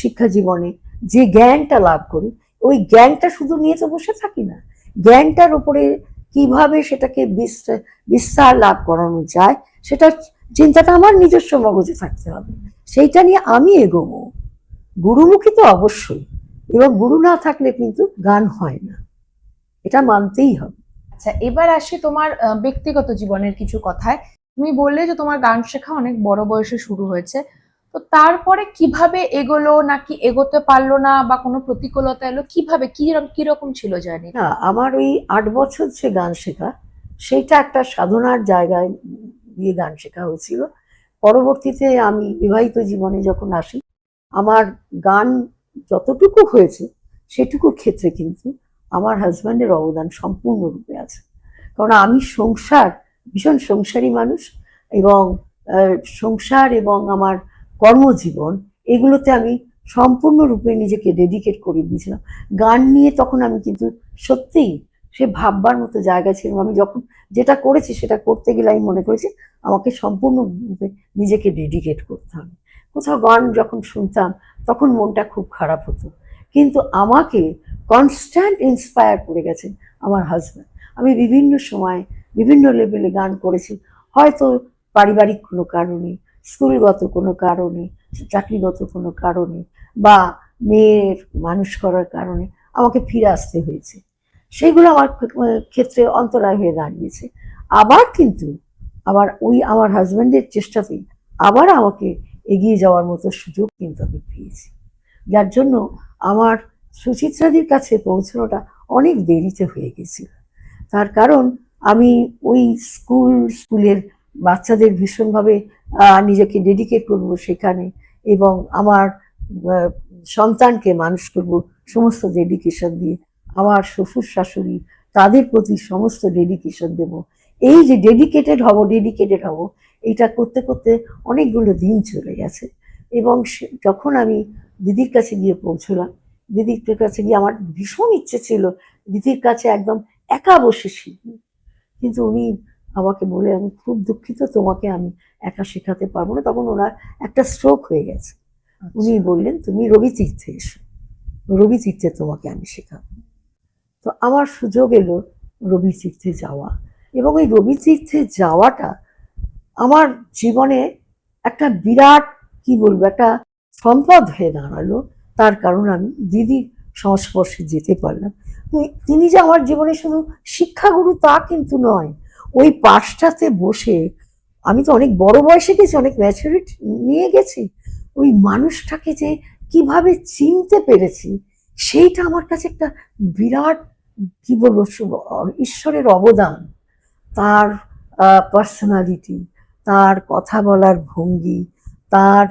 শিক্ষা জীবনে যে জ্ঞানটা লাভ করি, ওই জ্ঞানটা শুধু নিয়ে তো বসে থাকি না। জ্ঞানটার উপরে কিভাবে সেটাকে বিস্তার লাভ করানো যায়, সেটা চিন্তাটা আমার নিজস্ব মগজে থাকতে হবে, সেইটা নিয়ে আমি এগোবো। গুরুমুখী তো অবশ্যই, এবং গুরু না থাকলে কিন্তু গান হয় না, এটা মানতেই হবে। আচ্ছা, এবার আসি তোমার ব্যক্তিগত জীবনের কিছু কথায়। তুমি বললে যে তোমার গান শেখা অনেক বড় বয়সে শুরু হয়েছে, তো তারপরে কিভাবে এগোলো, নাকি এগোতে পারলো না, বা কোনো প্রতিকূলতা এলো, কিভাবে কিরকম ছিল জার্নি? না, আমার ওই 8 বছর যে গান শেখা, সেইটা একটা সাধনার জায়গায় দিয়ে গান শেখা হয়েছিল। পরবর্তীতে আমি বিবাহিত জীবনে যখন আসি, আমার গান যতটুকু হয়েছে সেটুকু ক্ষেত্রে কিন্তু আমার হাজব্যান্ডের অবদান সম্পূর্ণরূপে আছে। কারণ আমি ভীষণ সংসারী মানুষ, এবং সংসার এবং আমার কর্মজীবন এগুলোতে আমি সম্পূর্ণরূপে নিজেকে ডেডিকেট করে দিয়েছিলাম। গান নিয়ে তখন আমি কিন্তু সত্যিই সে ভাববার মতো জায়গা ছিল। আমি যখন যেটা করেছি সেটা করতে গেলে আমি মনে করেছি আমাকে সম্পূর্ণরূপে নিজেকে ডেডিকেট করতে হবে। কোথাও গান যখন শুনতাম তখন মনটা খুব খারাপ হতো, কিন্তু আমাকে কনস্ট্যান্ট ইন্সপায়ার করে গেছেন আমার হাজব্যান্ড। আমি বিভিন্ন সময় বিভিন্ন লেভেলে গান করেছি, হয়তো পারিবারিক কোনো কারণে, স্কুলগত কোনো কারণে, চাকরিগত কোনো কারণে, বা মেয়ের মানুষ করার কারণে আমাকে ফিরে আসতে হয়েছে। সেইগুলো আমার ক্ষেত্রে অন্তরায় হয়ে দাঁড়িয়েছে। আবার কিন্তু ওই আমার হাজব্যান্ডের চেষ্টাতেই আবার আমাকে এগিয়ে যাওয়ার মতো সুযোগ কিন্তু আমি পেয়েছি, যার জন্য আমার সুচিত্রাদির কাছে পৌঁছানোটা অনেক দেরিতে হয়ে গেছিল। তার কারণ আমি ওই স্কুলের বাচ্চাদের ভীষণভাবে নিজেকে ডেডিকেট করব সেখানে, এবং আমার সন্তানকে মানুষ করব সমস্ত ডেডিকেশন দিয়ে, আমার শ্বশুর শাশুড়ি তাদের প্রতি সমস্ত ডেডিকেশন দেব। এই যে ডেডিকেটেড হব এটা করতে করতে অনেকগুলো দিন চলে গেছে। এবং যখন আমি দিদির কাছে গিয়ে পৌঁছলাম, দিদির কাছে গিয়ে আমার ভীষণ ইচ্ছে ছিল দিদির কাছে একদম একা বসে শিখি, কিন্তু উনি আমাকে বলে, আমি খুব দুঃখিত, তোমাকে আমি একা শেখাতে পারবো না। তখন ওনার একটা স্ট্রোক হয়ে গেছে। উনি বললেন, তুমি রবি তীর্থে এসো, রবি তীর্থে তোমাকে আমি শেখাবো। তো আমার সুযোগ এলো রবি তীর্থে যাওয়া, এবং ওই রবি তীর্থে যাওয়াটা আমার জীবনে একটা বিরাট, কি বলবো, একটা সম্পদ হয়ে দাঁড়ালো। তার কারণ আমি দিদির সংস্পর্শে যেতে পারলাম। তিনি যে আমার জীবনে শুধু শিক্ষাগুরু তা কিন্তু নয়, ওই পাশটাতে বসে আমি তো অনেক বড় বয়সে গেছি, অনেক ম্যাচুরিটি নিয়ে গেছি, ওই মানুষটাকে যে কিভাবে চিনতে পেরেছি সেইটা আমার কাছে একটা বিরাট, কি বলবো, ঈশ্বরের অবদান। তার পার্সোনালিটি, তার কথা বলার ভঙ্গি, তার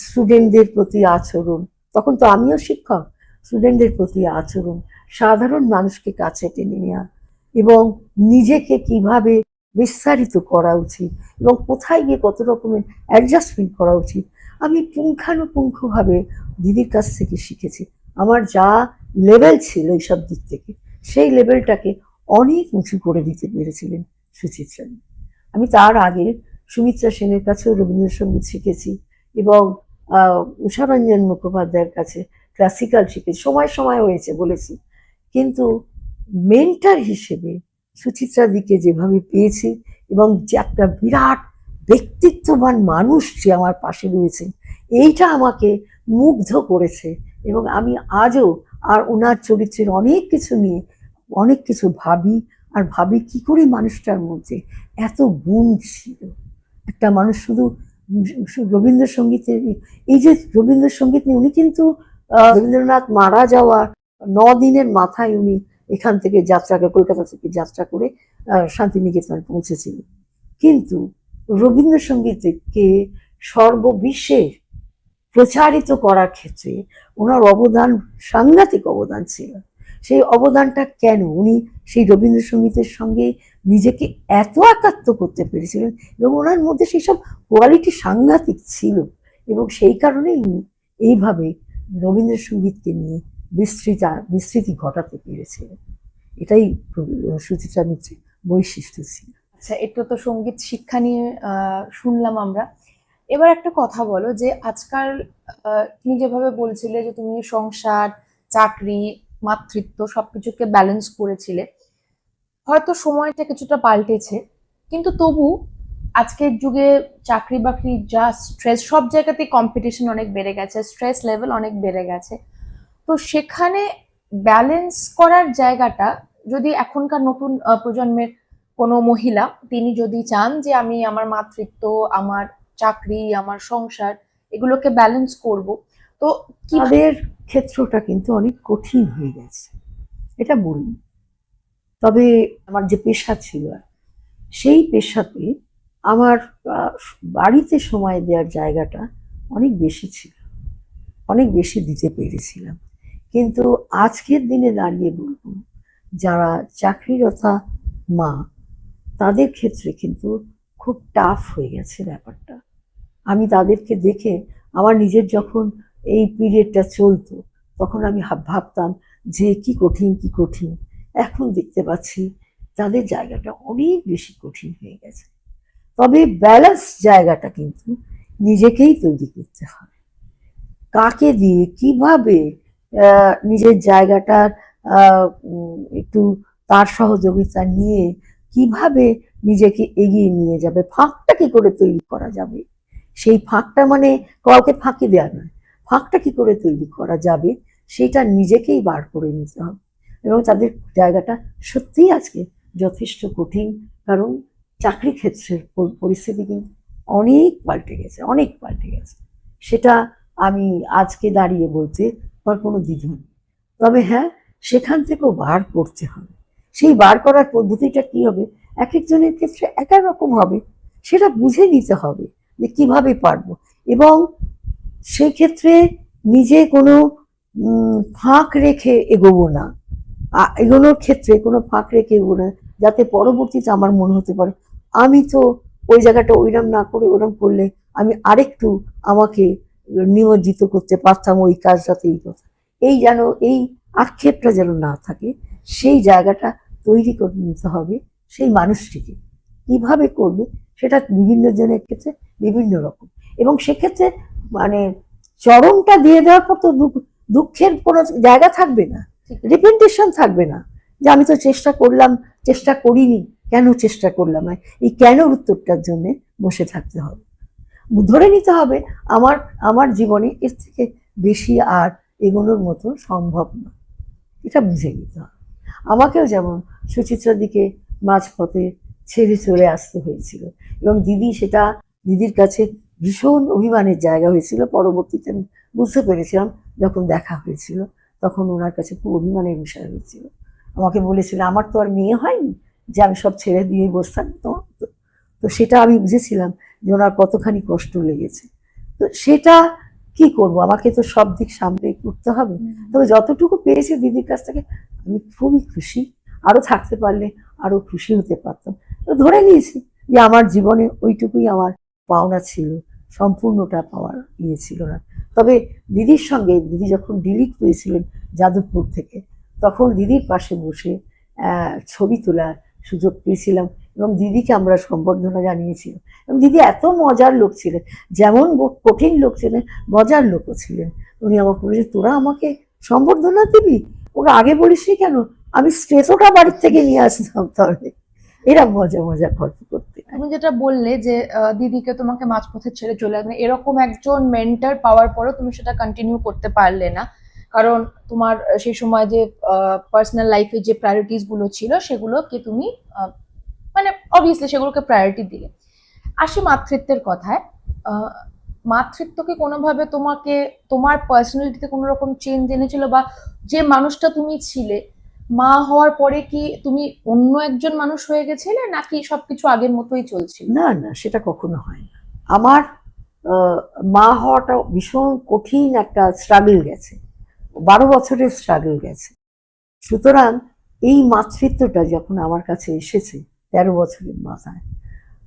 স্টুডেন্টদের প্রতি আচরণ, তখন তো আমিও শিক্ষক, স্টুডেন্টদের প্রতি আচরণ, সাধারণ মানুষকে কাছে টেনে নেওয়া, এবং নিজেকে কিভাবে বিস্তারিত করা উচিত এবং কোথায় গিয়ে কত রকমের অ্যাডজাস্টমেন্ট করা উচিত, আমি পুঙ্খানুপুঙ্খভাবে দিদির কাছ থেকে শিখেছি। আমার যা লেভেল ছিল এইসব দিক থেকে, সেই লেভেলটাকে অনেক উঁচু করে দিতে পেরেছিলেন সুচিত্রা। আমি তার আগে সুমিত্রা সেনের কাছেও রবীন্দ্রসঙ্গীত শিখেছি, এবং উষারঞ্জন মুখোপাধ্যায়ের কাছে ক্লাসিক্যাল শিখেছি, সময় সময় হয়েছে বলেছি। কিন্তু মেন্টার হিসেবে সুচিত্রাদিকে যেভাবে পেয়েছি, এবং যে একটা বিরাট ব্যক্তিত্ববান মানুষ যে আমার পাশে রয়েছে, এইটা আমাকে মুগ্ধ করেছে। এবং আমি আজও আর ওনার চরিত্রের অনেক কিছু নিয়ে অনেক কিছু ভাবি, আর ভাবি কি করে মানুষটার মধ্যে এত গুণ ছিল। একটা মানুষ শুধু রবীন্দ্রসঙ্গীতের এই যে রবীন্দ্রসঙ্গীত নিয়ে উনি কিন্তু রবীন্দ্রনাথ মারা যাওয়ার 9 দিনের মাথায় উনি এখান থেকে কলকাতা থেকে যাত্রা করে শান্তিনিকেতন পৌঁছেছিলেন। কিন্তু রবীন্দ্রসঙ্গীতকে সর্ববিশ্বে প্রচারিত করার ক্ষেত্রে ওনার অবদান, সাংঘাতিক অবদান ছিল। সেই অবদানটা কেন উনি সেই রবীন্দ্রসঙ্গীতের সঙ্গে নিজেকে এত একাত্ম করতে পেরেছিলেন, এবং ওনার মধ্যে সেই সব কোয়ালিটি সাংঘাতিক ছিল, এবং সেই কারণেই উনি এইভাবে রবীন্দ্রসঙ্গীতকে নিয়ে বিস্তৃতি ঘটাতে পেরেছিলেন। এটাই সুচিত্রা মিত্রের বৈশিষ্ট্য ছিল। আচ্ছা, একটু তো সঙ্গীত শিক্ষা নিয়ে শুনলাম আমরা। এবার একটা কথা বলো যে আজকাল তুমি যেভাবে বলছিলে যে তুমি সংসার, চাকরি, মাতৃত্ব সবকিছুকে ব্যালেন্স করেছিলে, হয়তো সময়টা কিছুটা পাল্টেছে, কিন্তু তবু আজকের যুগে চাকরি বাকরি যা স্ট্রেস, সব জায়গাতেই কম্পিটিশন অনেক বেড়ে গেছে, স্ট্রেস লেভেল অনেক বেড়ে গেছে। তো সেখানে ব্যালেন্স করার জায়গাটা যদি এখনকার নতুন প্রজন্মের কোনো মহিলা তিনি যদি চান যে আমি আমার মাতৃত্ব, আমার চাকরি, আমার সংসার এগুলোকে ব্যালেন্স করব, তো তাদের ক্ষেত্রটা কিন্তু অনেক কঠিন হয়ে গেছে, এটা বলি। তবে আমার যে পেশা ছিল, সেই পেশাতে আমার বাড়িতে সময় দেওয়ার জায়গাটা অনেক বেশি ছিল, অনেক বেশি দিতে পেরেছিলাম। কিন্তু আজকের দিনে দাঁড়িয়ে বলবো, যারা চাকরিরতা মা, তাদের ক্ষেত্রে কিন্তু খুব টাফ হয়ে গেছে ব্যাপারটা। আমি তাদেরকে দেখে আমার নিজের যখন এই পিরিয়ডটা চলতো, তখন আমি ভাবতাম যে কি কঠিন, কি কঠিন। এখন দেখতে পাচ্ছি তাদের জায়গাটা অনেক বেশি কঠিন হয়ে গেছে। তবে ব্যালেন্স জায়গাটা কিন্তু নিজেকেই তৈরি করতে হবে। কাকে দিয়ে কিভাবে নিজের জায়গাটার একটু তার সহযোগিতা নিয়ে কিভাবে নিজেকে এগিয়ে নিয়ে যাবে, ফাঁকটা কি করে তৈরি করা যাবে, সেই ফাঁকটা মানে কাউকে ফাঁকি দেওয়া নয়, ফাঁকটা কি করে তৈরি করা যাবে সেটা নিজেকেই বার করে নিতে হবে। এবং তাদের জায়গাটা সত্যিই আজকে যথেষ্ট কঠিন, কারণ চাকরি ক্ষেত্রের পরিস্থিতি কিন্তু অনেক পাল্টে গেছে, অনেক পাল্টে গেছে। সেটা আমি আজকে দাঁড়িয়ে বলতে আমার কোনো দ্বিধা নেই। তবে হ্যাঁ, সেখান থেকেও বার করতে হবে। সেই বার করার পদ্ধতিটা কি হবে, এক একজনের ক্ষেত্রে এক এক রকম হবে, সেটা বুঝে নিতে হবে যে কিভাবে পারবো। এবং সেই ক্ষেত্রে নিজে কোনো ফাঁক রেখে এগোবো না, এগোনোর ক্ষেত্রে কোনো ফাঁক রেখে এগোবো না, যাতে পরবর্তীতে আমার মনে হতে পারে আমি তো ওই জায়গাটা ওইরকম না করে ওরকম করলে আমি আরেকটু আমাকে নিমজ্জিত করতে পারতাম ওই কাজটাতে। এই কথা, এই যেন এই আক্ষেপটা যেন না থাকে, সেই জায়গাটা তৈরি করে নিতে হবে। সেই মানুষটিকে কিভাবে করবে সেটা বিভিন্ন জনের ক্ষেত্রে বিভিন্ন রকম, এবং সেক্ষেত্রে মানে চরমটা দিয়ে দেওয়ার পর তো দুঃখের কোনো জায়গা থাকবে না, রিপেন্টেশন থাকবে না যে আমি তো চেষ্টা করলাম, চেষ্টা করিনি, কেন চেষ্টা করলাম না, এই কেন উত্তরটার জন্য বসে থাকতে হবে। ধরে নিতে হবে আমার জীবনে এর থেকে বেশি আর এগোনোর মতো সম্ভব না, এটা বুঝে নিতে হবে। আমাকেও যেমন সুচিত্রাদিকে মাঝপথে ছেড়ে চলে আসতে হয়েছিল, এবং দিদির কাছে ভীষণ অভিমানের জায়গা হয়েছিল। পরবর্তীতে আমি বুঝতে পেরেছিলাম, যখন দেখা হয়েছিল তখন ওনার কাছে খুব অভিমানের বিষয় হয়েছিল। আমাকে বলেছিল আমার তো আর মেয়ে হয়নি যে আমি সব ছেড়ে দিয়ে বসতাম, তো সেটা আমি বুঝেছিলাম যে ওনার কতখানি কষ্ট লেগেছে। তো সেটা কি করব, আমাকে তো সব দিক সামলে করতে হবে। তবে যতটুকু পেয়েছি দিদির কাছ থেকে আমি খুবই খুশি, আরো থাকতে পারলে আরো খুশি হতে পারতাম। তো ধরে নিয়েছি যে আমার জীবনে ওইটুকুই আমার পাওনা ছিল, সম্পূর্ণটা পাওয়ার ছিল না। তবে দিদির সঙ্গে, দিদি যখন ডিলিট হয়েছিলেন যাদবপুর থেকে, তখন দিদির পাশে বসে ছবি তোলার সুযোগ পেয়েছিলাম, এবং দিদিকে আমরা সম্বর্ধনা জানিয়েছিলাম। এবং দিদি এত মজার লোক ছিলেন, যেমন কঠিন লোক ছিলেন মজার লোকও ছিলেন। উনি আমাকে বলেছেন তোরা আমাকে সম্বর্ধনা দিবি, ওরা আগে বলিসনি কেন, আমি স্ট্রেসোটা বাড়ির থেকে নিয়ে আসতাম। তাহলে এরা মজা মজা গল্প করতে। তুমি যেটা বললে যে দিদিকে তোমাকে মাঝপথে ছেড়ে চলে আসবে, এরকম একজন মেন্টর পাওয়ার পরও তুমি সেটা কন্টিনিউ করতে পারলে না, কারণ তোমার সেই সময় যে পার্সোনাল লাইফে যে প্রায়োরিটিস গুলো ছিল সেগুলোকে তুমি মানে অবভিয়াসলি সেগুলোকে প্রায়োরিটি দিলে। আসি মাতৃত্বের কথায়, মাতৃত্বকে কোনোভাবে তোমাকে তোমার পার্সোনালিটিতে কোনো রকম চেঞ্জ এনেছিল, বা যে মানুষটা তুমি ছিলে মা হওয়ার পরে কি তুমি অন্য একজন মানুষ হয়ে গেছিলে, নাকি সবকিছু আগের মতোই চলছিল? না না, সেটা কখনো হয় না। আমার মা হওয়াটা ভীষণ কঠিন একটা স্ট্রাগল গেছে, 12 বছরের স্ট্রাগল গেছে। সুতরাং এই মাতৃত্বটা যখন আমার কাছে এসেছে 13 বছরের মাথায়,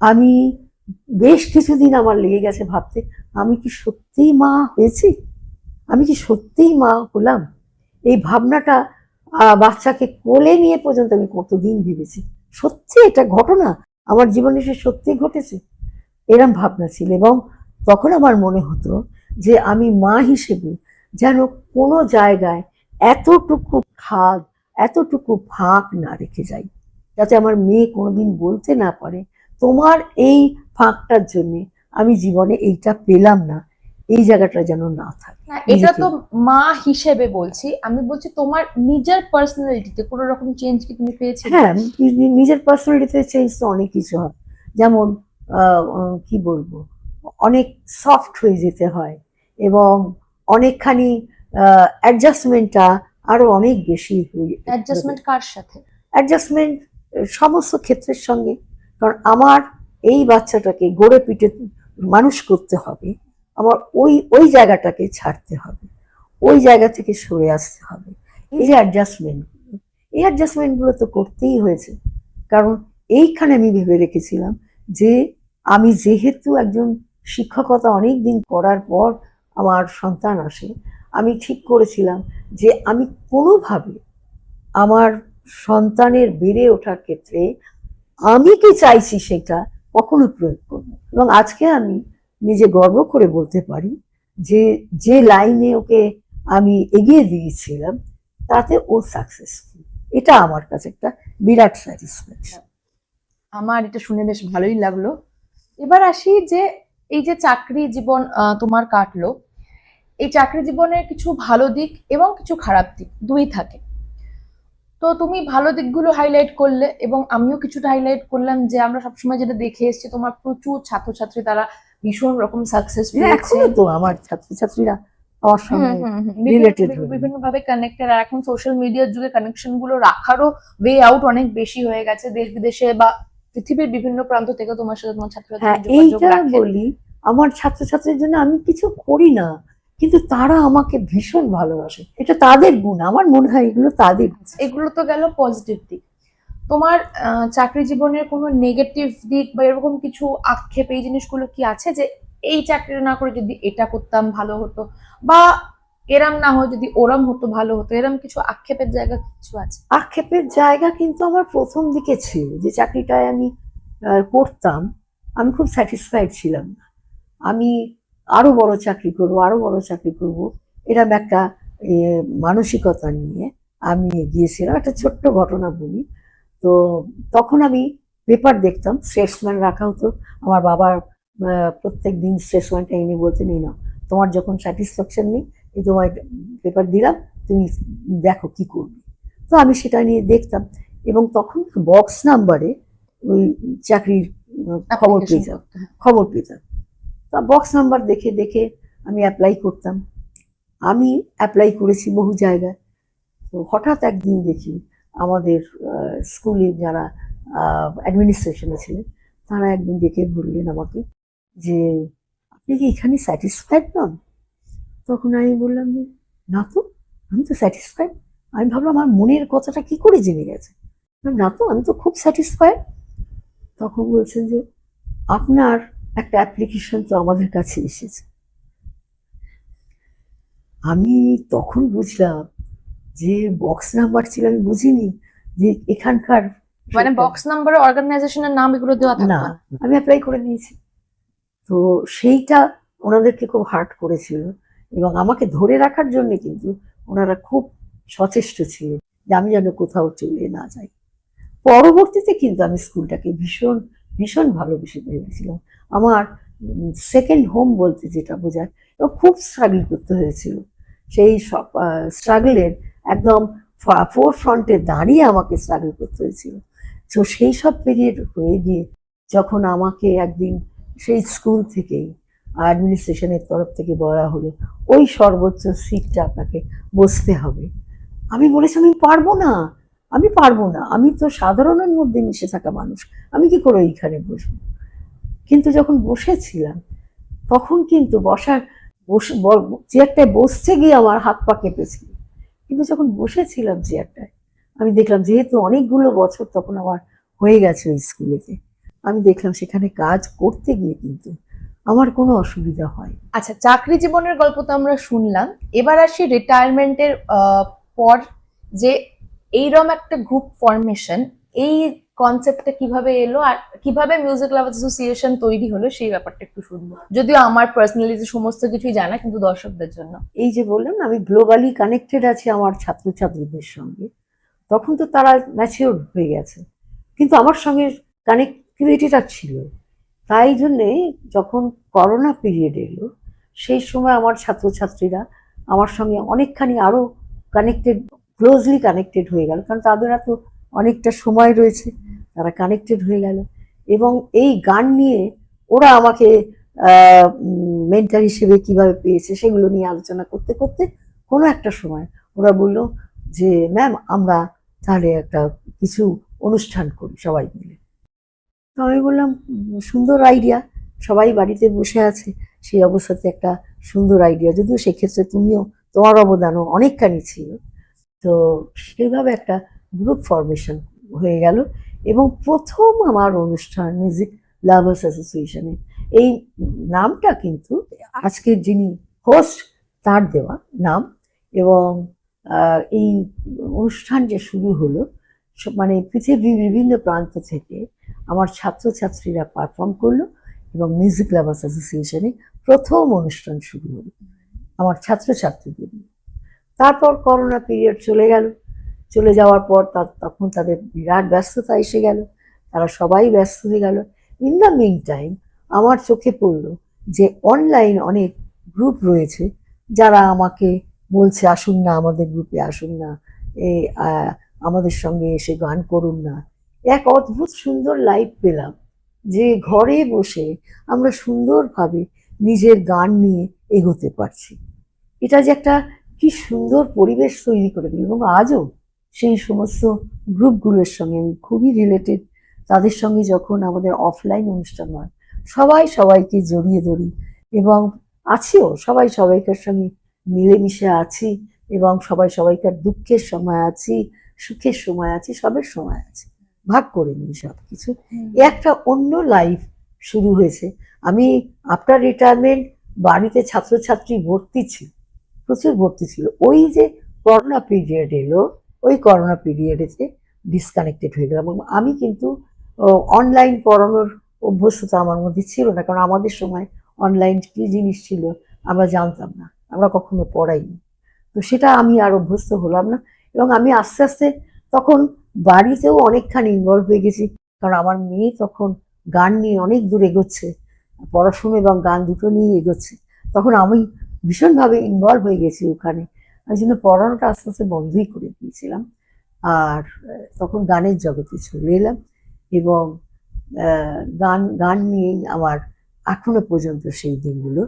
আমি বেশ কিছুদিন আমার লেগে গেছে ভাবতে, আমি কি সত্যিই মা হয়েছি, আমি কি সত্যিই মা হলাম। এই ভাবনাটা বাচ্চাকে কোলে নিয়ে পর্যন্ত আমি কতদিন ভেবেছি, সত্যি এটা ঘটনা আমার জীবনে সে সত্যি ঘটেছে, এরম ভাবনা ছিল। এবং তখন আমার মনে হতো যে আমি মা হিসেবে যেন কোনো জায়গায় এতটুকু খাদ, এতটুকু ফাঁক না রেখে যাই, যাতে আমার মেয়ে কোনোদিন বলতে না পারে তোমার এই ফাঁকটার জন্য আমি জীবনে এইটা পেলাম না, এই জায়গাটা যেন না থাকে। না, এটা তো মা হিসেবে বলছি, আমি বলছি তোমার নিজের পার্সোনালিটিতে কোনো রকম চেঞ্জ কি তুমি পেয়েছিলে? হ্যাঁ, নিজের পার্সোনালিটিতে চেঞ্জ তো অনেক কিছু হয়, যেমন কি বলবো, অনেক সফট হয়ে যেতে হয়, এবং অনেকখানি অ্যাডজাস্টমেন্টটা আরো অনেক বেশি অ্যাডজাস্টমেন্ট কার সাথে? অ্যাডজাস্টমেন্ট সমস্ত ক্ষেত্রের সঙ্গে। কারণ আমার এই বাচ্চাটাকে গড়ে পিটে মানুষ করতে হবে, আমার ওই ওই জায়গাটাকে ছাড়তে হবে, ওই জায়গা থেকে সরে আসতে হবে। এই যে অ্যাডজাস্টমেন্ট, এই অ্যাডজাস্টমেন্টগুলো তো করতেই হয়েছে। কারণ এইখানে আমি ভেবে রেখেছিলাম যে আমি যেহেতু একজন শিক্ষকতা অনেক দিন করার পর আমার সন্তান আসে, আমি ঠিক করেছিলাম যে আমি কোনোভাবে আমার সন্তানের বেড়ে ওঠার ক্ষেত্রে আমি কি চাইছি সেটা কখনো প্রয়োগ করবো। এবং আজকে আমি নিজে গর্ব করে বলতে পারি যে যে লাইনে ওকে আমি এগিয়ে দিয়েছিলাম তাতে ও সাকসেসফুল, এটা আমার কাছে একটা বিরাট স্যাটিসফ্যাকশন। আমার এটা শুনে বেশ ভালোই লাগলো। এবার আসি যে এই যে চাকরি জীবন তোমার কাটলো, এই চাকরি জীবনের কিছু ভালো দিক এবং কিছু খারাপ দিক দুই থাকে। তো তুমি ভালো দিকগুলো হাইলাইট করলে এবং আমিও কিছুটা হাইলাইট করলাম, যে আমরা সবসময় যেটা দেখে এসেছি তোমার প্রচুর ছাত্রছাত্রী তারা ভীষণ রকম সাকসেস পেয়েছে। এখনো তো আমার ছাত্রছাত্রীরা আমার সঙ্গে রিলেটেড, বিভিন্ন ভাবে কানেক্টেড। আর এখন সোশ্যাল মিডিয়ার যুগে কানেকশন গুলো রাখারও ওয়ে আউট অনেক বেশি হয়ে গেছে, দেশ বিদেশে বা পৃথিবীর বিভিন্ন প্রান্ত থেকে তোমার সাথে তোমার হ্যাঁ ছাত্রছাত্রী যোগাযোগ এইটা রাখে। বলি, আমার ছাত্রছাত্রীর জন্য আমি কিছু করি না, কিন্তু তারা আমাকে ভীষণ ভালোবাসে, এটা তাদের গুণ, আমার মনে হয় এগুলো তাদের। এগুলো তো গেল পজিটিভ দিক। তোমার চাকরি জীবনের কোনো নেগেটিভ দিক বা এরকম কিছু আক্ষেপ, এই জিনিসগুলো কি আছে যে এই চাকরিটা না করে যদি এটা করতাম ভালো হতো, বা এরম না হয় যদি ওরম হতো ভালো হতো, এরম কিছু আক্ষেপের জায়গা কিছু আছে? আক্ষেপের জায়গা কিন্তু আমার প্রথম দিকে ছিল, যে চাকরিটায় আমি করতাম, আমি খুব স্যাটিসফাইড ছিলাম না। আমি আরো বড় চাকরি করব, আরো বড় চাকরি করব, এরকম একটা মানসিকতা নিয়ে আমি গিয়েছিলাম। একটা ছোট্ট ঘটনা বলি, তো তখন আমি পেপার দেখতাম, স্টেটসম্যান রাখা হতো, আমার বাবার প্রত্যেক দিন স্টেটসম্যানটা এনে বলতেন, এই নাও, তোমার যখন স্যাটিসফ্যাকশন নেই এই তোমার পেপার দিলাম, তুমি দেখো কি করবে। তো আমি সেটা নিয়ে দেখতাম, এবং তখন বক্স নাম্বারে ওই চাকরির খবর পেতাম, খবর পেতাম। তা বক্স নাম্বার দেখে দেখে আমি অ্যাপ্লাই করতাম। আমি অ্যাপ্লাই করেছি বহু জায়গায়। তো হঠাৎ একদিন দেখি আমাদের স্কুলে যারা অ্যাডমিনিস্ট্রেশনে ছিলেন, তারা একদিন ডেকে বললেন আমাকে যে আপনি কি এখানে স্যাটিসফাইড নন? তখন আমি বললাম যে না তো, আমি তো স্যাটিসফাইড। আমি ভাবলাম আমার মনের কথাটা কি করে জেনে গেছে, না তো আমি তো খুব স্যাটিসফাইড। তখন বলছেন যে আপনার একটা অ্যাপ্লিকেশন তো আমাদের কাছে এসেছে। আমি তখন বুঝলাম যে বক্স নাম্বার ছিল, আমি বুঝিনি যে এখানকার, মানে বক্স নাম্বার অর্গানাইজেশনের নাম এগুলো দেওয়া থাকে না, আমি অ্যাপ্লাই করে নিয়েছি। তো সেইটা ওনাদেরকে খুব হার্ট করেছিল, এবং আমাকে ধরে রাখার জন্য কিন্তু ওনারা খুব সচেষ্ট ছিলেন যে আমি যেন কোথাও চলে না যাই। পরবর্তীতে কিন্তু আমি স্কুলটাকে ভীষণ ভীষণ ভালোবেসে ফেলেছিলাম, আমার সেকেন্ড হোম বলতে যেটা বোঝায়। এবং খুব স্ট্রাগল করতে হয়েছিল, সেই সব স্ট্রাগলের একদম ফোর ফ্রন্টে দাঁড়িয়ে আমাকে স্ট্রাগল করতে হয়েছিল। তো সেই সব পিরিয়ড হয়ে গিয়ে যখন আমাকে একদিন সেই স্কুল থেকেই অ্যাডমিনিস্ট্রেশনের তরফ থেকে বলা হলো ওই সর্বোচ্চ সিটটা আপনাকে বসতে হবে। আমি বলেছি আমি পারবো না, আমি পারবো না, আমি তো সাধারণের মধ্যে মিশে থাকা মানুষ, আমি কি করে এইখানে বসবো। কিন্তু যখন বসেছিলাম তখন কিন্তু চেয়ারটায় বসতে গিয়ে আমার হাত পা কেঁপেছিল। কিন্তু যখন বসেছিলাম চেয়ারটায় আমি দেখলাম, যেহেতু অনেকগুলো বছর তখন আমার হয়ে গেছে ওই স্কুলেতে, আমি দেখলাম সেখানে কাজ করতে গিয়ে কিন্তু আমার কোনো অসুবিধা হয়। আচ্ছা, চাকরি জীবনের গল্প তো আমরা শুনলাম, এবার আসি রিটায়ারমেন্টের পর যে এইরকম একটা গ্রুপ ফরমেশন, এই কনসেপ্টটা কিভাবে এলো আর কিভাবে মিউজিক লাভার্স অ্যাসোসিয়েশন তৈরি হলো সেই ব্যাপারটা একটু শুনবো, যদিও আমার পার্সোনালি সমস্ত কিছুই জানা, কিন্তু দর্শকদের জন্য। এই যে বললাম আমি গ্লোবালি কানেক্টেড আছি আমার ছাত্রছাত্রীদের সঙ্গে, তখন তো তারা ম্যাচিওর হয়ে গেছে, কিন্তু আমার সঙ্গে কানেক্টিভিটিটা ছিল। তাই জন্যে যখন করোনা পিরিয়ড এলো সেই সময় আমার ছাত্রছাত্রীরা আমার সঙ্গে অনেকখানি আরো কানেক্টেড, ক্লোজলি কানেক্টেড হয়ে গেল, কারণ তাদের তো অনেকটা সময় রয়েছে, তারা কানেক্টেড হয়ে গেল। এবং এই গান নিয়ে ওরা আমাকে মেন্টার হিসেবে কিভাবে পেয়েছে সেগুলো নিয়ে আলোচনা করতে করতে কোনো একটা সময় ওরা বললো যে ম্যাম আমরা তাহলে একটা কিছু অনুষ্ঠান করি সবাই মিলে। তো আমি বললাম সুন্দর আইডিয়া, সবাই বাড়িতে বসে আছে, সেই অবস্থাতে একটা সুন্দর আইডিয়া, যদিও সেক্ষেত্রে তোমার অবদানও অনেকখানি ছিল। তো সেইভাবে একটা গ্রুপ ফরমেশন হয়ে গেল এবং প্রথম আমার অনুষ্ঠান মিউজিক লাভার্স অ্যাসোসিয়েশনে। এই নামটা কিন্তু আজকের যিনি হোস্ট তার দেওয়া নাম। এবং এই অনুষ্ঠান যে শুরু হলো, মানে পৃথিবীর বিভিন্ন প্রান্ত থেকে আমার ছাত্রছাত্রীরা পারফর্ম করলো এবং মিউজিক লাভার্স অ্যাসোসিয়েশনে প্রথম অনুষ্ঠান শুরু হলো আমার ছাত্রছাত্রীদের। তারপর করোনা পিরিয়ড চলে যাওয়ার পর তখন তাদের বিরাট ব্যস্ততা এসে গেল, তারা সবাই ব্যস্ত হয়ে গেল। ইন দ্য মিন টাইম আমার চোখে পড়লো যে অনলাইন অনেক গ্রুপ রয়েছে যারা আমাকে বলছে আসুন না আমাদের গ্রুপে, আসুন না আমাদের সঙ্গে এসে গান করুন না। এক অদ্ভুত সুন্দর লাইভ পেলাম যে ঘরে বসে আমরা সুন্দরভাবে নিজের গান নিয়ে এগোতে পারছি। এটা যে একটা কি সুন্দর পরিবেশ তৈরি করে দিল। এবং আজও সেই সমস্ত গ্রুপগুলোর সঙ্গে আমি খুবই রিলেটেড। তাদের সঙ্গে যখন আমাদের অফলাইন অনুষ্ঠান হয় সবাই সবাইকে জড়িয়ে ধরি এবং আছিও, সবাই সবাইকার সঙ্গে মিলেমিশে আছি এবং সবাই সবাইকার দুঃখের সময় আছি, সুখের সময় আছি, সবের সময় আছি, ভাগ করে নিই সব কিছু। একটা অন্য লাইফ শুরু হয়েছে। আমি আফটার রিটায়ারমেন্ট বাড়িতে ছাত্রছাত্রী ভর্তি ছিল, প্রচুর ভর্তি ছিল। ওই যে করোনা পিরিয়ড এলো, ওই করোনা পিরিয়ডেতে ডিসকানেক্টেড হয়ে গেলাম। এবং আমি কিন্তু অনলাইন পড়ানোর অভ্যস্ততা আমার মধ্যে ছিল না, কারণ আমাদের সময় অনলাইন কি জিনিস ছিল আমরা জানতাম না, আমরা কখনো পড়াইনি। তো সেটা আমি আর অভ্যস্ত হলাম না। এবং আমি আস্তে আস্তে তখন বাড়িতেও অনেকখানি ইনভলভ হয়ে গেছি, কারণ আমার মেয়ে তখন গান নিয়ে অনেক দূর এগোচ্ছে, পড়াশুনো এবং গান দুটো নিয়ে এগোচ্ছে। তখন আমি ভীষণভাবে ইনভলভ হয়ে গেছি ওখানে, ওই জন্য পড়ানোটা আস্তে আস্তে বন্ধই করে দিয়েছিলাম। আর তখন গানের জগতে চলে এলাম এবং গান নিয়েই আমার এখনো পর্যন্ত সেই দিনগুলো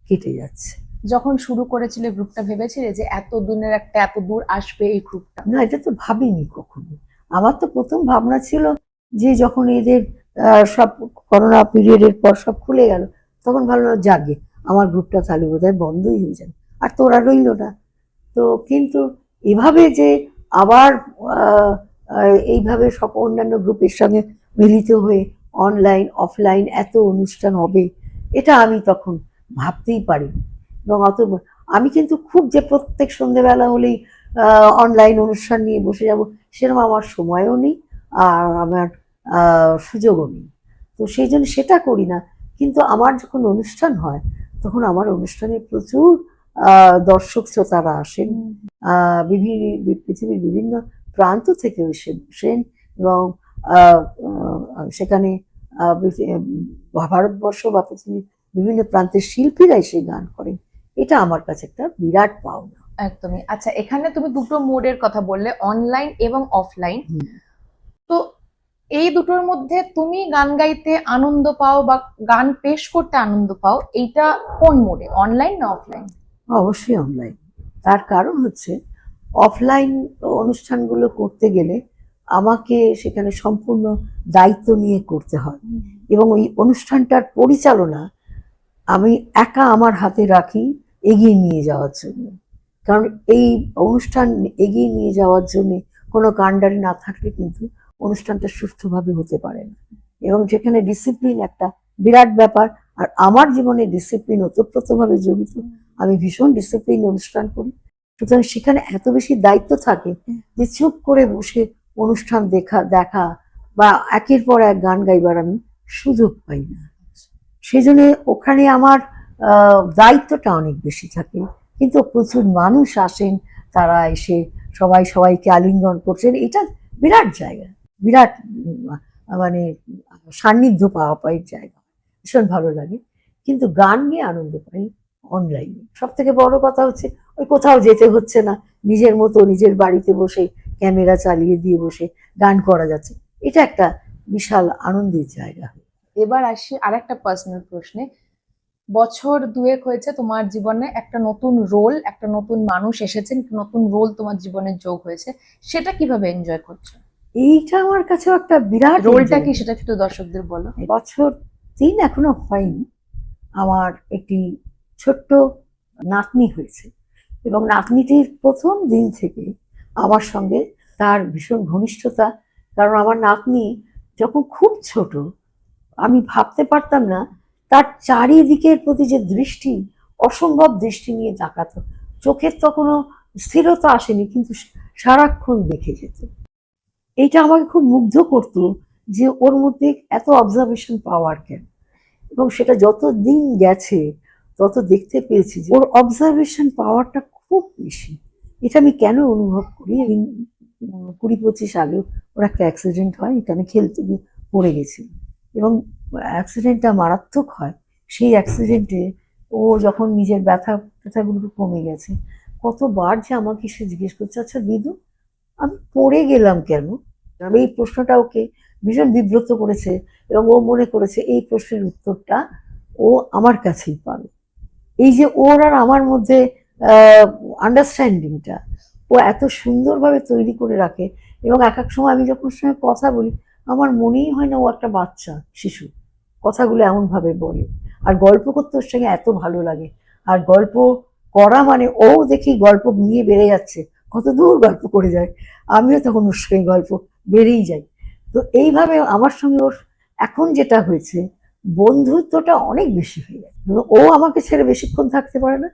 কেটে যাচ্ছে। যখন শুরু করেছিলে গ্রুপটা ভেবেছিলে যে এত দিনের একটা এত দূর আসবে এই গ্রুপটা? না, এটা তো ভাবিনি কখনো। আমার তো প্রথম ভাবনা ছিল যে যখন এদের সব করোনা পিরিয়ডের পর সব খুলে গেল তখন ভাবলাম যাগে আমার গ্রুপটা তাহলে বোধহয় বন্ধই হয়ে যাবে, আর তোরা রইল না। তো কিন্তু এভাবে যে আবার এইভাবে সব অন্যান্য গ্রুপের সঙ্গে মিলিত হয়ে অনলাইন অফলাইন এত অনুষ্ঠান হবে এটা আমি তখন ভাবতেই পারিনি। এবং আমি কিন্তু খুব যে প্রত্যেক সন্ধ্যেবেলা হলেই অনলাইন অনুষ্ঠান নিয়ে বসে যাব সেরকম আমার সময়ও নেই আর আমার সুযোগও নেই। তো সেই জন্য সেটা করি না। কিন্তু আমার যখন অনুষ্ঠান হয় তখন আমার অনুষ্ঠানে প্রচুর দর্শক শ্রোতারা আসেন, পৃথিবীর বিভিন্ন প্রান্ত থেকে এসে বসেন এবং সেখানে ভারতবর্ষ বা পৃথিবীর বিভিন্ন প্রান্তের শিল্পীরা এসে গান করেন। এটা আমার কাছে একটা বিরাট পাওনা। একদমই। আচ্ছা, এখানে তুমি দুটো মোডের কথা বললে, অনলাইন এবং অফলাইন। তো এই দুটোর মধ্যে তুমি গান গাইতে আনন্দ পাও বা গান পেশ করতে আনন্দ পাও, এইটা কোন মোডে, অনলাইন না অফলাইন? অবশ্যই অনলাইন। তার কারণ হচ্ছে অফলাইন অনুষ্ঠানগুলো করতে গেলে আমাকে সেখানে সম্পূর্ণ দায়িত্ব নিয়ে করতে হয়, এবং ওই অনুষ্ঠানটার পরিচালনা আমি একা আমার হাতে রাখি এগিয়ে নিয়ে যাওয়ার জন্য। কারণ এই অনুষ্ঠান এগিয়ে নিয়ে যাওয়ার জন্য কোনো কাণ্ডারি না থাকলে কিন্তু অনুষ্ঠানটা সুষ্ঠুভাবে হতে পারে না। এবং যেখানে ডিসিপ্লিন একটা বিরাট ব্যাপার, আর আমার জীবনে ডিসিপ্লিন ওতপ্রোতভাবে জড়িত। আমি ভীষণ ডিসিপ্লিন অনুষ্ঠান করি, সুতরাং সেখানে এত বেশি দায়িত্ব থাকে যে চুপ করে বসে অনুষ্ঠান দেখা বা একের পর এক গান গাইবার আমি সুযোগ পাই না। সেই জন্য ওখানে আমার দায়িত্বটা অনেক বেশি থাকে। কিন্তু প্রচুর মানুষ আসেন, তারা এসে সবাইকে আলিঙ্গন করছেন, এটা বিরাট জায়গা, বিরাট মানে সান্নিধ্য পাওয়ার জায়গা, ভীষণ ভালো লাগে। কিন্তু গান নিয়ে আনন্দ পাই অনলাইনে। সব থেকে বড় কথা হচ্ছে ওই কোথাও যেতে হচ্ছে না, নিজের মতো নিজের বাড়িতে বসে ক্যামেরা চালিয়ে দিয়ে বসে গান করা যাচ্ছে, এটা একটা বিশাল আনন্দের জায়গা। এবার আসি আরেকটা পার্সোনাল প্রশ্নে। বছর দুয়েক হয়েছে তোমার জীবনে একটা নতুন রোল, একটা নতুন মানুষ এসেছেন, নতুন রোল তোমার জীবনে যোগ হয়েছে, সেটা কিভাবে এনজয় করছো? এইটা আমার কাছে একটা বিরাট রোলটা কি enjoyment। সেটা একটু দর্শকদের বলো। বছর 3 এখনো হয়নি, আমার একটি ছোট্ট নাতনি হয়েছে, এবং নাতনিটির প্রথম দিন থেকে আমার সঙ্গে তার ভীষণ ঘনিষ্ঠতা। কারণ আমার নাতনি যখন খুব ছোট, আমি ভাবতে পারতাম না তার চারিদিকের প্রতি যে দৃষ্টি, অসম্ভব দৃষ্টি নিয়ে তাকাতো, চোখের তখনও স্থিরতা আসেনি, কিন্তু সারাক্ষণ দেখে যেত। এইটা আমাকে খুব মুগ্ধ করতো যে ওর মধ্যে এত অবজারভেশন পাওয়ার কেন। এবং সেটা যত দিন গেছে তত দেখতে পেয়েছি যে ওর অবজারভেশন পাওয়ারটা খুব বেশি। এটা আমি কেন অনুভব করি, 20-25 আগে ওর একটা অ্যাক্সিডেন্ট হয়, এখানে খেলতে গিয়ে পড়ে গেছিল, এবং অ্যাক্সিডেন্টটা মারাত্মক হয়। সেই অ্যাক্সিডেন্টে ও যখন নিজের ব্যথাগুলো কমে গেছে, কতবার যে আমাকে সে জিজ্ঞেস করছে, আচ্ছা দিদু আমি পড়ে গেলাম কেন। আমি এই প্রশ্নটা ওকে ভীষণ বিব্রত করেছে, এবং ও মনে করেছে এই প্রশ্নের উত্তরটা ও আমার কাছেই পাবে। এই যে ওর আর আমার মধ্যে আন্ডারস্ট্যান্ডিংটা ও এত সুন্দরভাবে তৈরি করে রাখে, এবং এক এক সময় আমি যখন ওর সঙ্গে কথা বলি আমার মনেই হয় না ও একটা বাচ্চা শিশু, কথাগুলো এমন ভাবে বলে। আর গল্প করতে ওর সঙ্গে এত ভালো লাগে, আর গল্প করা মানে ও দেখি গল্প নিয়ে বেড়ে যাচ্ছে, কত দূর গল্প করে যায়, আমিও তখন ওর সঙ্গে গল্প বেড়েই যাই। তো এইভাবে আমার সঙ্গে ওর এখন যেটা হয়েছে, বন্ধুত্বটা অনেক বেশি হয়ে যায়। ও আমাকে ছেড়ে বেশিক্ষণ থাকতে পারে না,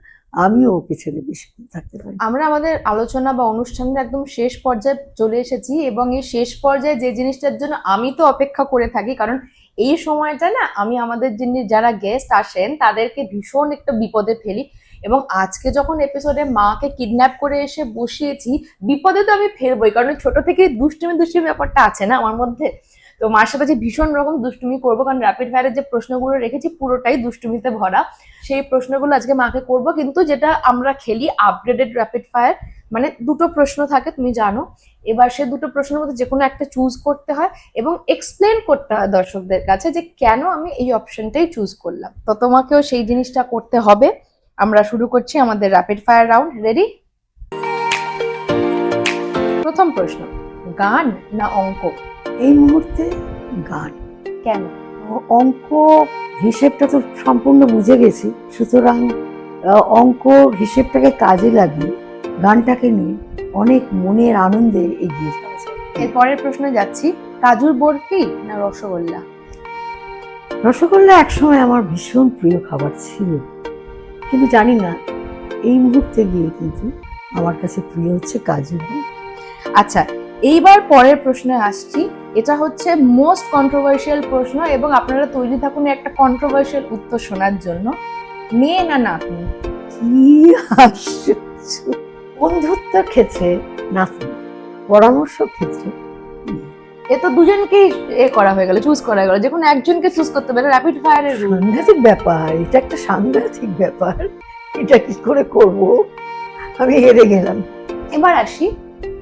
আমিও ওকে ছেড়ে বেশিক্ষণ থাকতে পারি না। আমরা আমাদের আলোচনা বা অনুষ্ঠানের একদম শেষ পর্যায়ে চলে এসেছি, এবং এই শেষ পর্যায়ে যে জিনিসটার জন্য আমি তো অপেক্ষা করে থাকি, কারণ এই সময়টা না আমি আমাদের যিনি যারা গেস্ট আসেন তাদেরকে ভীষণ একটা বিপদে ফেলি। এবং আজকে যখন এপিসোডে মাকে কিডন্যাপ করে এসে বসিয়েছি, বিপদে তো আমি ফেলবই, কারণ ছোট থেকে দুষ্টুমি ব্যাপারটা আছে না আমার মধ্যে। তো মার সাথে যে ভীষণ রকম দুষ্টুমি করবো, কারণ র্যাপিড ফায়ারের যে প্রশ্নগুলো রেখেছি পুরোটাই দুষ্টুমিতে ভরা, সেই প্রশ্নগুলো আজকে মাকে করবো। কিন্তু যেটা আমরা খেলি আপগ্রেডেড র্যাপিড ফায়ার, মানে দুটো প্রশ্ন থাকে তুমি জানো, এবার সে দুটো প্রশ্নের মধ্যে যে কোনো একটা চুজ করতে হয় এবং এক্সপ্লেন করতে হয় দর্শকদের কাছে যে কেন আমি এই অপশনটাই চুজ করলাম। তো তোমাকেও সেই জিনিসটা করতে হবে। আমরা শুরু করছি আমাদের র্যাপিড ফায়ার রাউন্ড। রেডি? প্রথম প্রশ্ন, গান না অঙ্ক? এই মুহূর্তে গান। কেন? অঙ্ক হিসেবটা তো সম্পূর্ণ বুঝে গেছি, সুতরাং অঙ্ক হিসেবটাকে কাজে লাগিয়ে গানটাকে নিয়ে অনেক মনের আনন্দে এগিয়ে যাওয়া যায়। এর পরের প্রশ্নে যাচ্ছি, কাজুর বরফি না রসগোল্লা? রসগোল্লা একসময় আমার ভীষণ প্রিয় খাবার ছিল, কিন্তু জানি না এই মুহূর্তে গিয়ে কিন্তু আমার কাছে প্রিয় হচ্ছে কাজু বরফি। আচ্ছা, এইবার পরের প্রশ্নে আসছি। এটা হচ্ছে মোস্ট কন্ট্রোভার্সিয়াল প্রশ্ন, এবং আপনারা তৈরি থাকুন একটা কন্ট্রোভার্সিয়াল উত্তর শোনার জন্য। মেয়ে না নাতনি? কি আশ্চর্য! বন্ধুত্বের ক্ষেত্রে নাতনি, পরামর্শ ক্ষেত্রে এ তো দুজনকেই করা হয়ে গেল, চুজ করা হয়ে গেল, যে কোনো একজনকে চুজ করতে পারে, র্যাপিড ফায়ারের রুল। সাংঘাতিক ব্যাপার, এটা একটা সাংঘাতিক ব্যাপার, এটা কি করে করব, আমি হেরে গেলাম। এবার আসি,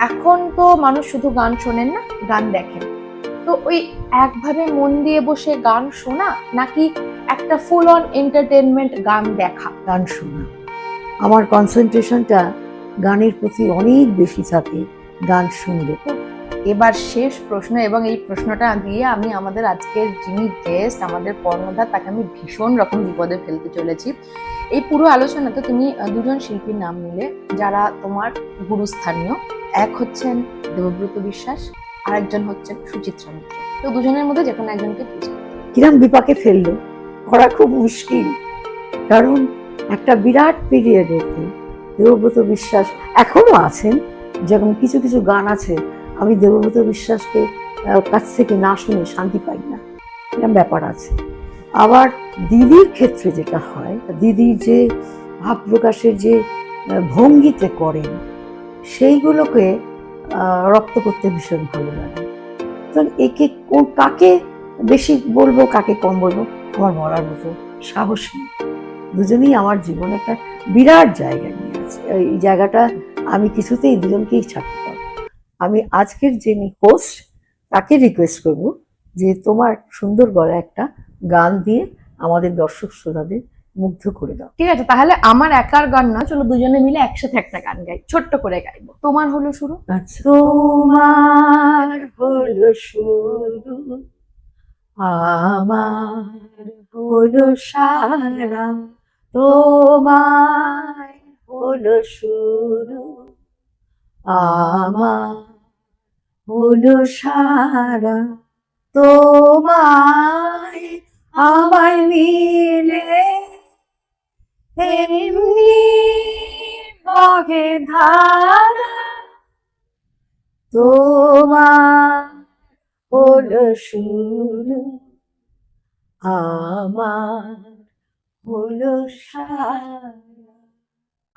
এখন তো মানুষ শুধু গান শোনেন না, গান দেখেন। তো ওই একভাবে মন দিয়ে বসে গান শোনা, নাকি একটা ফুল অন এন্টারটেনমেন্ট গান দেখা? গান শোনা, আমার কনসেন্ট্রেশনটা গানের প্রতি অনেক বেশি থাকে গান শুনলে। এবার শেষ প্রশ্ন, এবং এই প্রশ্নটা দিয়ে আমি আমাদের আজকের যিনি গেস্ট, আমাদের কর্ণধার, তাকে আমি ভীষণ রকম বিপদে ফেলতে চলেছি। এই পুরো আলোচনাতে তুমি দুজন শিল্পীর নাম নিলে যারা তোমার গুরুস্থানীয়। এক হচ্ছেন দেবব্রত বিশ্বাস, আর একজন হচ্ছেন সুচিত্রা মিত্র। তো দুজনের মধ্যে যে কোনো একজনকে চুজ করো। কিরম বিপাকে ফেললো, করা খুব মুশকিল। কারণ একটা বিরাট পিরিয়ডেতে দেবব্রত বিশ্বাস এখনো আছেন, যেমন কিছু কিছু গান আছে আমি দেবব্রত বিশ্বাসকে কাছ থেকে না শুনে শান্তি পাই না, এরকম ব্যাপার আছে। আবার দিদির ক্ষেত্রে যেটা হয়, দিদির যে ভাব প্রকাশের যে ভঙ্গিতে করেন সেইগুলোকে রপ্ত করতে ভীষণ ভালো লাগে। তো একে কাকে বেশি বলবো কাকে কম বলবো আমার বলার মতো সাহস নেই। দুজনেই আমার জীবনে একটা বিরাট জায়গা নিয়ে আছে। এই জায়গাটা আমি কিছুতেই দুজনকেই ছাড়তে পারবো। আমি আজকের যিনি হোস্ট তাকে রিকোয়েস্ট করব যে তোমার সুন্দর গলা একটা গান দিয়ে আমাদের দর্শক শ্রোতাদের মুগ্ধ করে দাও। ঠিক আছে, তাহলে আমার একার গান না, চলো দুজনে মিলে একসাথে একটা গান গাই, ছোট্ট করে গাইবো। তোমার হলো শুরু। আচ্ছা। তোমার হলো শুরু, আমার হলো সারা, তোমার হলো শুরু, আমার হলো সারা, তোমায় আমায় মিলে এমনি বগে ধারা, তোমার হলো শুরু, আমার হলো সারা।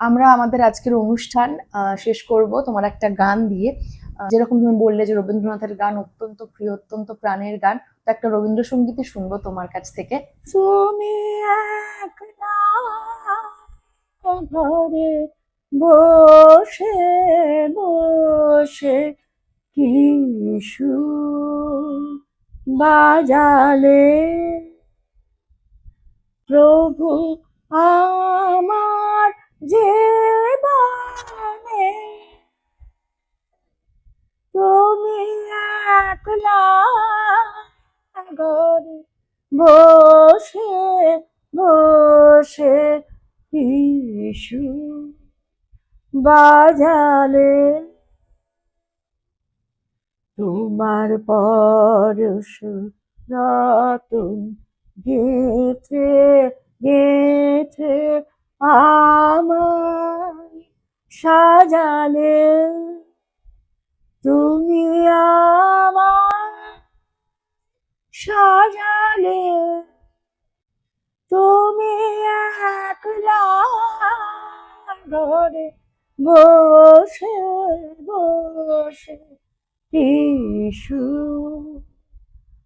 আমরা আমাদের আজকের অনুষ্ঠান শেষ করব তোমার একটা গান দিয়ে। যেরকম তুমি বললে যে রবীন্দ্রনাথের গান অত্যন্ত প্রিয়, অত্যন্ত প্রাণের গান, তো একটা রবীন্দ্রসঙ্গীতই শুনবো তোমার কাছ থেকে। তুমি একলা ঘরে বসে বসে কি সুর বাজালে, প্রভু আমার জীবনে তুমি একলা ঘরে বসে বসে কি সুর বাজালে, তোমার পরশ রতন গেথে গেথে আমায় সাজালে, তুমি আমায় সাজালে, তুমি একলা ঘরে বসে বসে কি সুর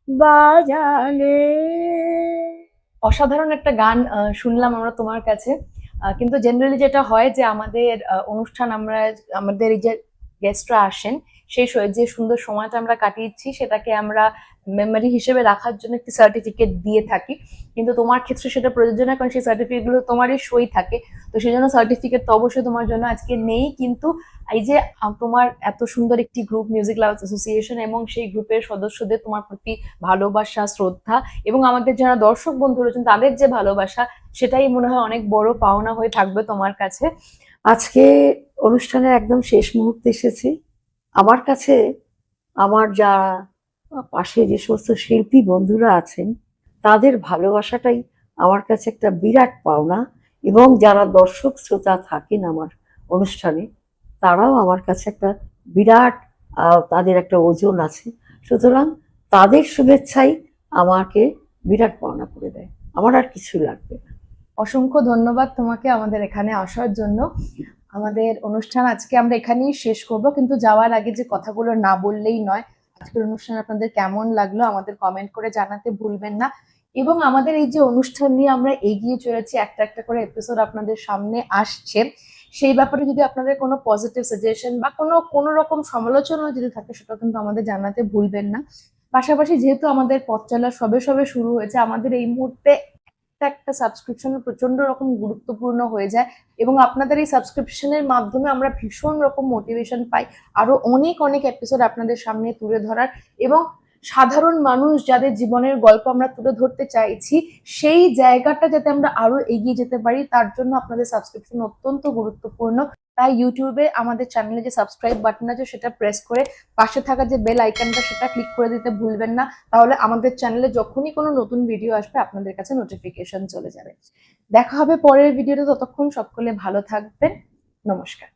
বাজালে। অসাধারণ একটা গান শুনলাম আমরা তোমার কাছে। কিন্তু জেনারেলি যেটা হয় যে আমাদের অনুষ্ঠান, আমরা আমাদের এই যে গেস্টরা আসেন সেই যে সুন্দর সময়টা আমরা কাটিয়েছি সেটাকে আমরা মেমরি হিসেবে রাখার জন্য একটি সার্টিফিকেট দিয়ে থাকি। কিন্তু তোমার ক্ষেত্রে সেটা প্রযোজ্য না, কারণ সেই সার্টিফিকেটগুলো তোমারই সই থাকে। তো সেই জন্য সার্টিফিকেট তো অবশ্যই তোমার জন্য আজকে নেই, কিন্তু এই যে তোমার এত সুন্দর একটি গ্রুপ মিউজিক লাভার্স অ্যাসোসিয়েশন এবং সেই গ্রুপের সদস্যদের তোমার প্রতি ভালোবাসা, শ্রদ্ধা, এবং আমাদের যারা দর্শক বন্ধু রয়েছেন তাদের যে ভালোবাসা, সেটাই মনে হয় অনেক বড় পাওনা হয়ে থাকবে তোমার কাছে। আজকে অনুষ্ঠানের একদম শেষ মুহূর্তে এসেছি। আমার কাছে আমার যারা পাশে যে সমস্ত শিল্পী বন্ধুরা আছেন তাদের ভালোবাসাটাই আমার কাছে একটা বিরাট পাওনা, এবং যারা দর্শক শ্রোতা থাকেন আমার অনুষ্ঠানে তারাও আমার কাছে একটা বিরাট তাদের একটা ওজন আছে। সুতরাং তাদের শুভেচ্ছাই আমাকে বিরাট পাওনা করে দেয়, আমার আর কিছু লাগবে না। অসংখ্য ধন্যবাদ তোমাকে আমাদের এখানে আসার জন্য। আমাদের অনুষ্ঠান আজকে আমরা এখানেই শেষ করব, কিন্তু যাওয়ার আগে যে কথাগুলো না বললেই নয়, আজকের অনুষ্ঠান আপনাদের কেমন লাগলো আমাদের কমেন্ট করে জানাতে ভুলবেন না। এবং আমাদের এই যে অনুষ্ঠান নিয়ে আমরা এগিয়ে চলেছি, একটা একটা করে এপিসোড আপনাদের সামনে আসছে, সেই ব্যাপারে যদি আপনাদের কোনো পজিটিভ সাজেশন বা কোনো রকম সমালোচনা যদি থাকে সেটা কিন্তু আমাদের জানাতে ভুলবেন না। পাশাপাশি যেহেতু আমাদের পথ চলা সবে সবে শুরু হয়েছে, আমাদের এই মুহূর্তে একটা সাবস্ক্রিপশন প্রচন্ড রকম গুরুত্বপূর্ণ হয়ে যায়, এবং আপনাদের এই সাবস্ক্রিপশনের মাধ্যমে আমরা ভীষণ রকম মোটিভেশন পাই আরো অনেক অনেক এপিসোড আপনাদের সামনে তুলে ধরার, এবং সাধারণ মানুষ যাদের জীবনের গল্প আমরা তুলে ধরতে চাইছি সেই জায়গাটা যাতে আমরা আরো এগিয়ে যেতে পারি, তার জন্য আপনাদের সাবস্ক্রিপশন অত্যন্ত গুরুত্বপূর্ণ। তাই ইউটিউবে আমাদের চ্যানেলে যে সাবস্ক্রাইব বাটন আছে সেটা প্রেস করে পাশে থাকা যে বেল আইকনটা সেটা ক্লিক করে দিতে ভুলবেন না, তাহলে আমাদের চ্যানেলে যখনই কোনো নতুন ভিডিও আসবে আপনাদের কাছে নোটিফিকেশন চলে যাবে। দেখা হবে পরের ভিডিওতে, ততক্ষণ সকলে ভালো থাকবেন। নমস্কার।